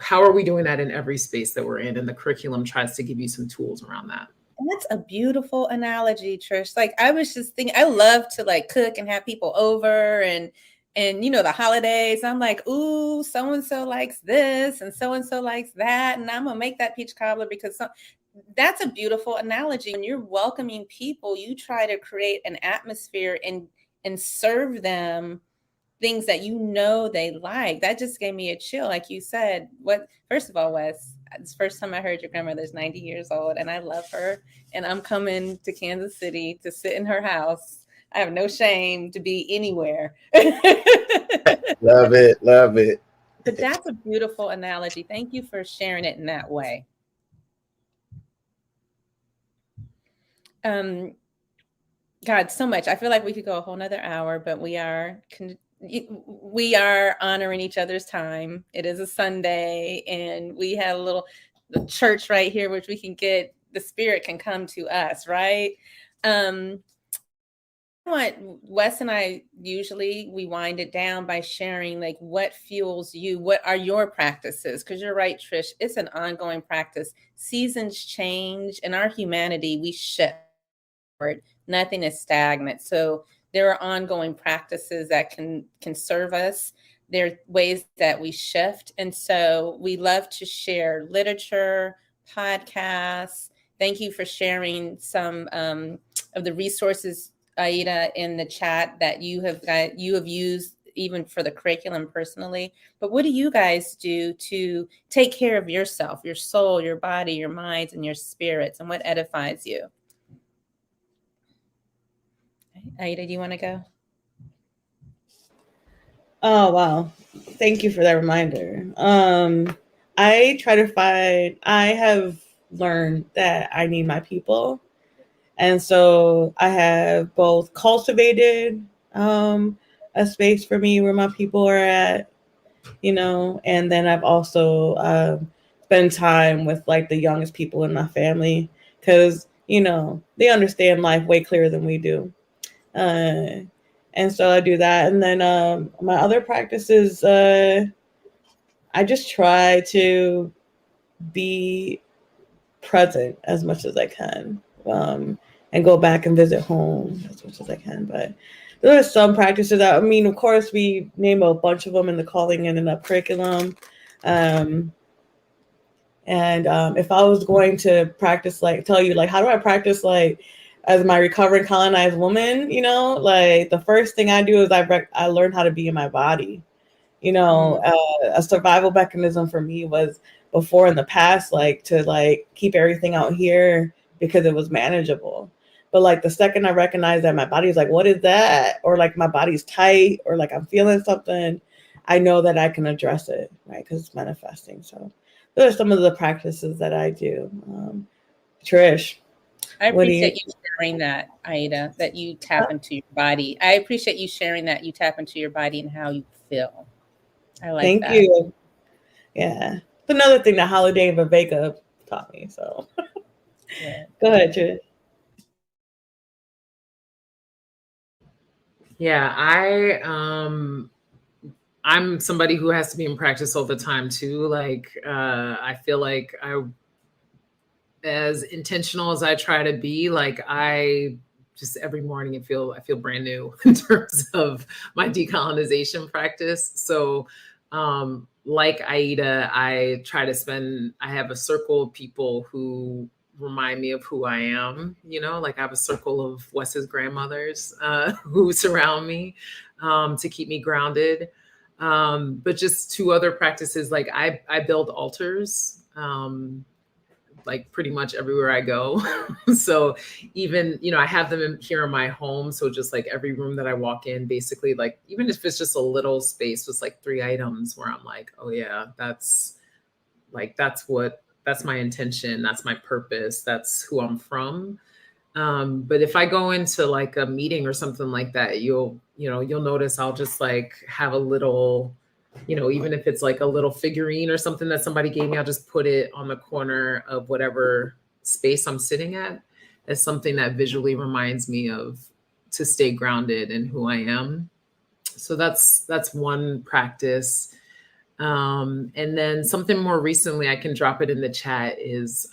how are we doing that in every space that we're in? And the curriculum tries to give you some tools around that. And that's a beautiful analogy, Trish. Like, I was just thinking, I love to like cook and have people over and the holidays, I'm like, ooh, so-and-so likes this and so-and-so likes that. And I'm going to make that peach cobbler because that's a beautiful analogy. When you're welcoming people, you try to create an atmosphere and serve them things that they like. That just gave me a chill. Like you said, first of all, Wes, it's the first time I heard your grandmother's 90 years old and I love her. And I'm coming to Kansas City to sit in her house. I have no shame to be anywhere. Love it. Love it. But that's a beautiful analogy. Thank you for sharing it in that way. God, so much. I feel like we could go a whole nother hour, but we are honoring each other's time. It is a Sunday and we have the church right here, which we can get, the spirit can come to us, right? Wes and I usually we wind it down by sharing like what fuels you, what are your practices? Because you're right, Trish, it's an ongoing practice. Seasons change, and our humanity, we shift. Nothing is stagnant. So there are ongoing practices that can serve us. there are ways that we shift. And so we love to share literature, podcasts. Thank you for sharing some of the resources, Aida, in the chat that you have used even for the curriculum personally. But what do you guys do to take care of yourself, your soul, your body, your minds, and your spirits, and what edifies you? Aida, do you want to go? Oh, wow. Thank you for that reminder. I have learned that I need my people. And so I have both cultivated a space for me where my people are at, and then I've also spent time with like the youngest people in my family because, they understand life way clearer than we do. And so I do that. And then my other practices, I just try to be present as much as I can, and go back and visit home as much as I can. But there are some practices that, of course, we name a bunch of them in the Calling In and Up curriculum. And if I was going to practice, tell you, how do I practice, as my recovering colonized woman, the first thing I do is I learn how to be in my body. A survival mechanism for me was before in the past, to keep everything out here because it was manageable. But the second I recognize that my body's what is that? Or my body's tight, or I'm feeling something, I know that I can address it, right? Because it's manifesting. So those are some of the practices that I do. Trish. I appreciate you sharing that, Aida, that you tap into your body. I appreciate you sharing that you tap into your body and how you feel. I like that. Thank you. Yeah. It's another thing that Holiday and Viveka taught me. So Yeah. Go ahead, Trish. Yeah, I'm somebody who has to be in practice all the time too. I feel like as intentional as I try to be, I just every morning I feel brand new in terms of my decolonization practice. So like Aida, I have a circle of people who remind me of who I am, I have a circle of Wes's grandmothers who surround me to keep me grounded. But just two other practices, I build altars, pretty much everywhere I go. So even, I have them here in my home. So just every room that I walk in, basically, even if it's just a little space with 3 items where I'm oh yeah, that's my intention. That's my purpose. That's who I'm from. But if I go into a meeting or something like that, you'll notice I'll just have a little, even if it's a little figurine or something that somebody gave me, I'll just put it on the corner of whatever space I'm sitting at as something that visually reminds me to stay grounded in who I am. So that's one practice. And then something more recently, I can drop it in the chat, is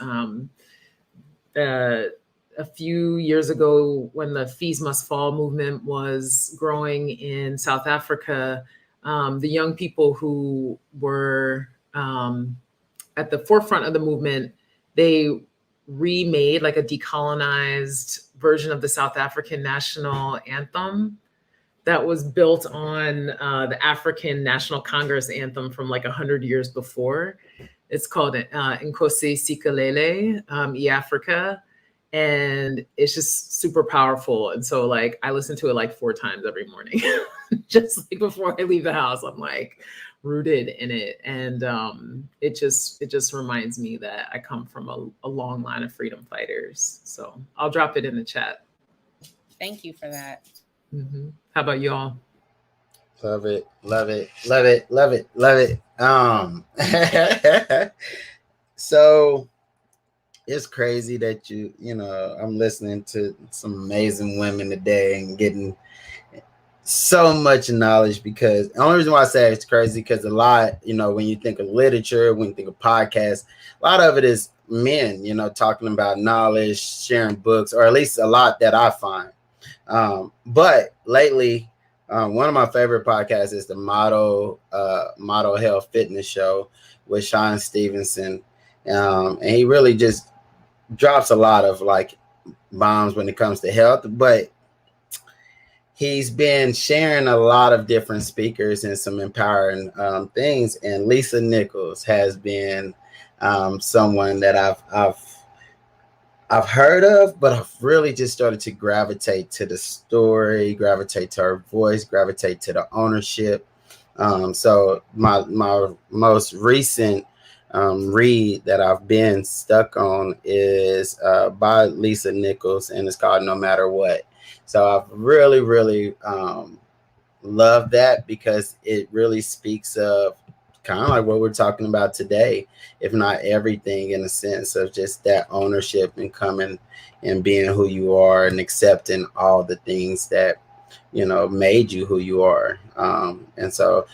a few years ago when the Fees Must Fall movement was growing in South Africa, the young people who were at the forefront of the movement, they remade a decolonized version of the South African national anthem that was built on the African National Congress anthem from 100 years before. It's called Nkosi Sikelele, E-Africa. And it's just super powerful. And so I listen to it 4 times every morning, just before I leave the house. I'm rooted in it. And it just reminds me that I come from a long line of freedom fighters. So I'll drop it in the chat. Thank you for that. Mm-hmm. How about y'all? Love it, love it, love it, love it, love it. So it's crazy that I'm listening to some amazing women today and getting so much knowledge, because the only reason why I say it's crazy, because a lot, when you think of literature, when you think of podcasts, a lot of it is men, talking about knowledge, sharing books, or at least a lot that I find. But lately, One of my favorite podcasts is the Model Health Fitness Show with Sean Stevenson, and he really just drops a lot of like bombs when it comes to health, but he's been sharing a lot of different speakers and some empowering things. And Lisa Nichols has been someone that I've heard of, but I've really just started to gravitate to the story, gravitate to her voice, gravitate to the ownership. So my most recent read that I've been stuck on is by Lisa Nichols, and it's called No Matter What. So I've really loved that because it really speaks of kind of like what we're talking about today, if not everything, in a sense of just that ownership and coming and being who you are and accepting all the things that, you know, made you who you are. And so,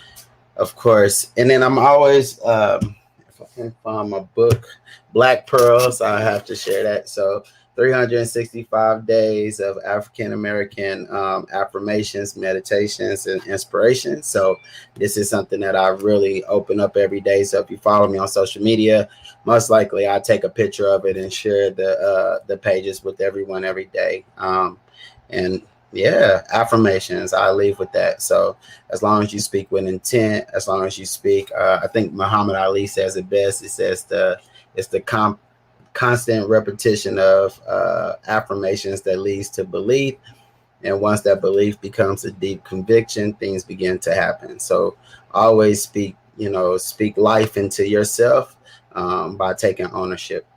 of course, and then I'm always, if I can find my book, Black Pearls, I have to share that. So 365 days of African American affirmations, meditations, and inspiration. So this is something that I really open up every day. So if you follow me on social media, most likely I take a picture of it and share the pages with everyone every day. And yeah, affirmations, I leave with that. So as long as you speak with intent, as long as you speak, I think Muhammad Ali says it best. It says it's the constant repetition of affirmations that leads to belief. And once that belief becomes a deep conviction, things begin to happen. So always speak life into yourself by taking ownership.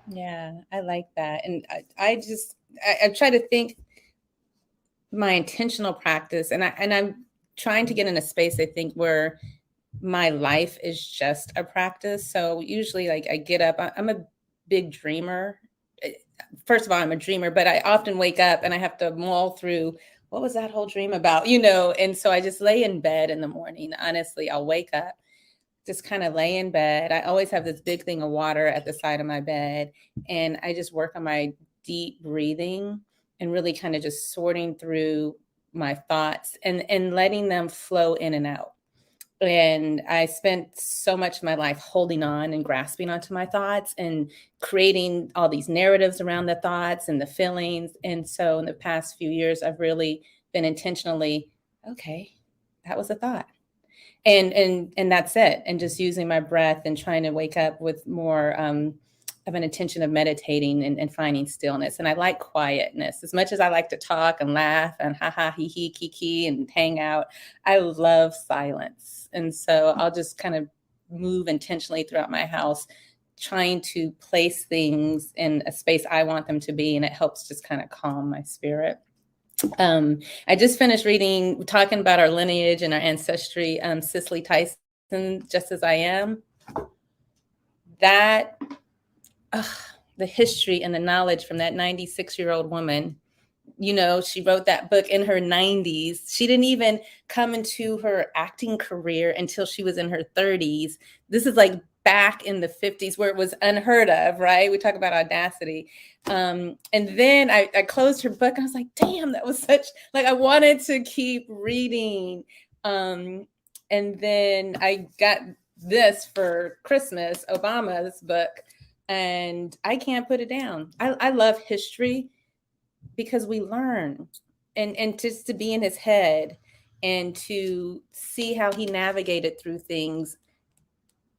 Yeah, I like that. And I try to think my intentional practice, and I'm trying to get in a space, I think, where my life is just a practice. So usually, like, I get up, I'm a big dreamer. First of all, I'm a dreamer, but I often wake up and I have to mull through, what was that whole dream about, and so I just lay in bed in the morning. Honestly, I'll wake up, just kind of lay in bed. I always have this big thing of water at the side of my bed, and I just work on my deep breathing and really kind of just sorting through my thoughts and letting them flow in and out. And I spent so much of my life holding on and grasping onto my thoughts and creating all these narratives around the thoughts and the feelings. And so in the past few years, I've really been intentionally, okay, that was a thought. And that's it. And just using my breath and trying to wake up with more of an intention of meditating and finding stillness. And I like quietness as much as I like to talk and laugh and ha ha, he he, kiki and hang out. I love silence. And so I'll just kind of move intentionally throughout my house, trying to place things in a space I want them to be. And it helps just kind of calm my spirit. I just finished reading, talking about our lineage and our ancestry, Cicely Tyson, Just As I Am. That, the history and the knowledge from that 96-year-old woman, she wrote that book in her 90s. She didn't even come into her acting career until she was in her 30s. This is like back in the 50s where it was unheard of, right? We talk about audacity. And then I closed her book and I was like, damn, that was such, like, I wanted to keep reading. And then I got this for Christmas, Obama's book, and I can't put it down. I love history because we learn and just to be in his head and to see how he navigated through things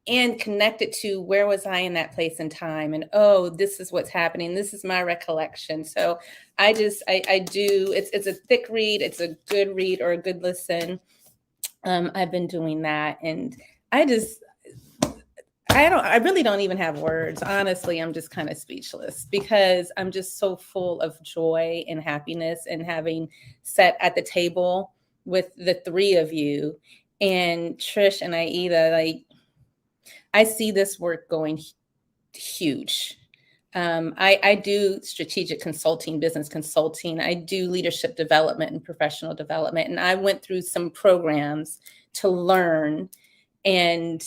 and connect it to where was I in that place and time, and this is what's happening, this is my recollection. So I do, it's a thick read, it's a good read or a good listen. I've been doing that, and I really don't even have words. Honestly, I'm just kind of speechless because I'm just so full of joy and happiness and having sat at the table with the three of you and Trish and Aida. Like, I see this work going huge. I do strategic consulting, business consulting. I do leadership development and professional development. And I went through some programs to learn, and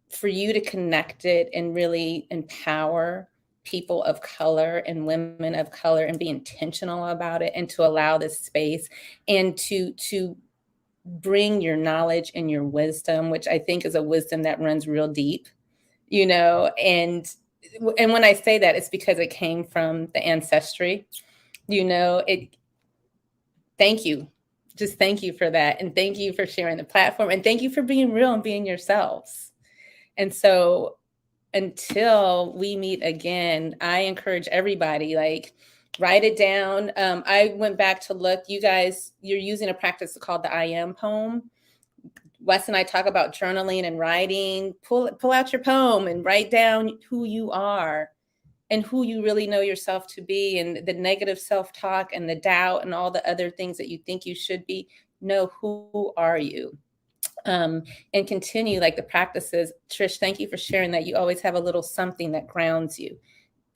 for you to connect it and really empower people of color and women of color and be intentional about it, and to allow this space and to bring your knowledge and your wisdom, which I think is a wisdom that runs real deep, you know, and when I say that, it's because it came from the ancestry, you know. Thank you. Just thank you for that. And thank you for sharing the platform. And thank you for being real and being yourselves. And so until we meet again, I encourage everybody, like, write it down. I went back to look. You guys, you're using a practice called the I Am poem. Wes and I talk about journaling and writing. Pull out your poem and write down who you are and who you really know yourself to be, and the negative self-talk and the doubt and all the other things that you think you should be. Know, who are you? And continue like the practices. Trish, thank you for sharing that. You always have a little something that grounds you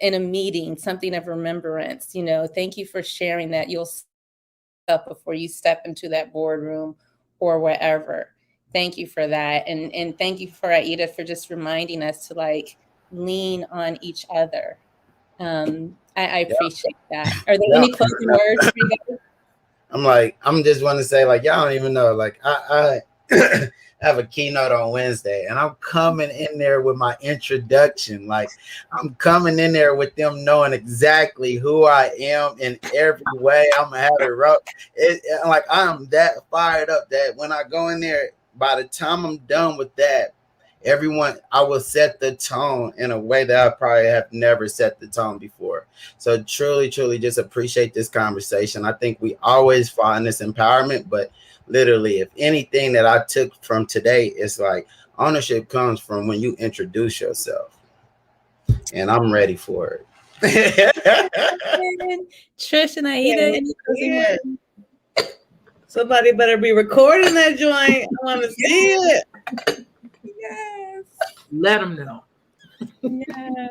in a meeting, something of remembrance. You know, thank you for sharing that. You'll up before you step into that boardroom or wherever. Thank you for that. And thank you for Aida for just reminding us to like lean on each other. I appreciate that. Are there any closing words for you guys? I'm just want to say, like, y'all don't even know, like, I have a keynote on Wednesday, and I'm coming in there with my introduction. Like, I'm coming in there with them knowing exactly who I am in every way. I'm gonna have it rough. Like, I'm that fired up that when I go in there, by the time I'm done with that, everyone, I will set the tone in a way that I probably have never set the tone before. So truly, truly just appreciate this conversation. I think we always find this empowerment, but literally, if anything that I took from today is like, ownership comes from when you introduce yourself, and I'm ready for it. Trish and Aida, any closing words? Somebody better be recording that joint. I want to see it. Yes. Let them know. Yes.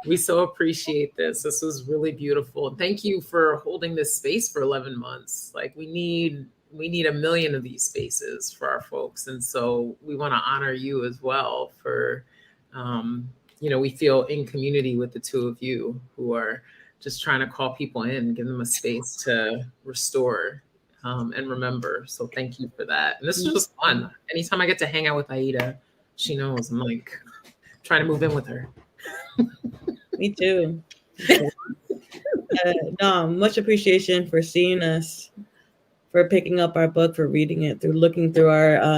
We so appreciate this. This was really beautiful. Thank you for holding this space for 11 months. Like, we need a million of these spaces for our folks. And so we want to honor you as well for, we feel in community with the two of you who are just trying to call people in, give them a space to restore and remember. So thank you for that. And this was just fun. Anytime I get to hang out with Aida, she knows I'm like trying to move in with her. Me too. No, much appreciation for seeing us, for picking up our book, for reading it, through looking through our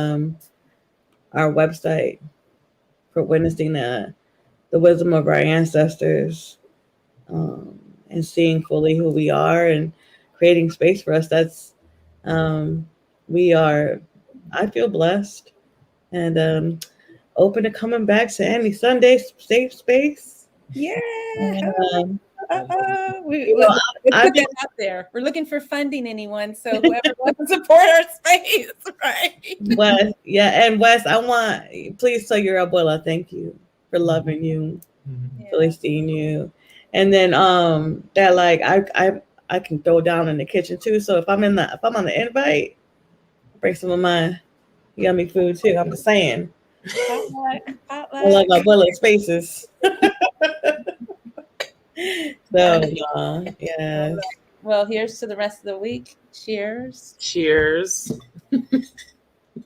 website, for witnessing the wisdom of our ancestors, and seeing fully who we are and creating space for us. That's I feel blessed and open to coming back to any Sunday safe space. Yeah. And, we put that out there. We're looking for funding, anyone. So whoever wants to support our space, right? Wes, yeah, and Wes, please tell your abuela thank you for loving you, really seeing you, and then that like I can throw down in the kitchen too. So if I'm on the invite, bring some of my yummy food too. I'm just saying. Potluck. I love abuela spaces. So yeah. Well, here's to the rest of the week. Cheers. Cheers.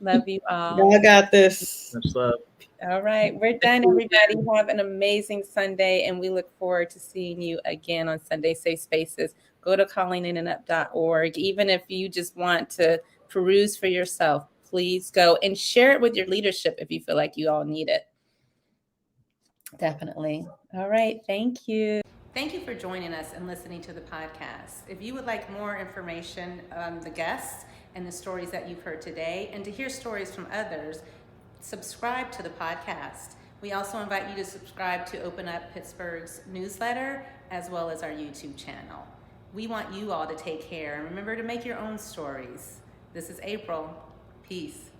Love you all. I got this. Much love. All right. We're done, everybody. Have an amazing Sunday, and we look forward to seeing you again on Sunday Safe Spaces. Go to callinginandup.org. Even if you just want to peruse for yourself, please go and share it with your leadership if you feel like you all need it. Definitely. All right. Thank you. Thank you for joining us and listening to the podcast. If you would like more information on the guests and the stories that you've heard today, and to hear stories from others, subscribe to the podcast. We also invite you to subscribe to Open Up Pittsburgh's newsletter, as well as our YouTube channel. We want you all to take care, and remember to make your own stories. This is April. Peace.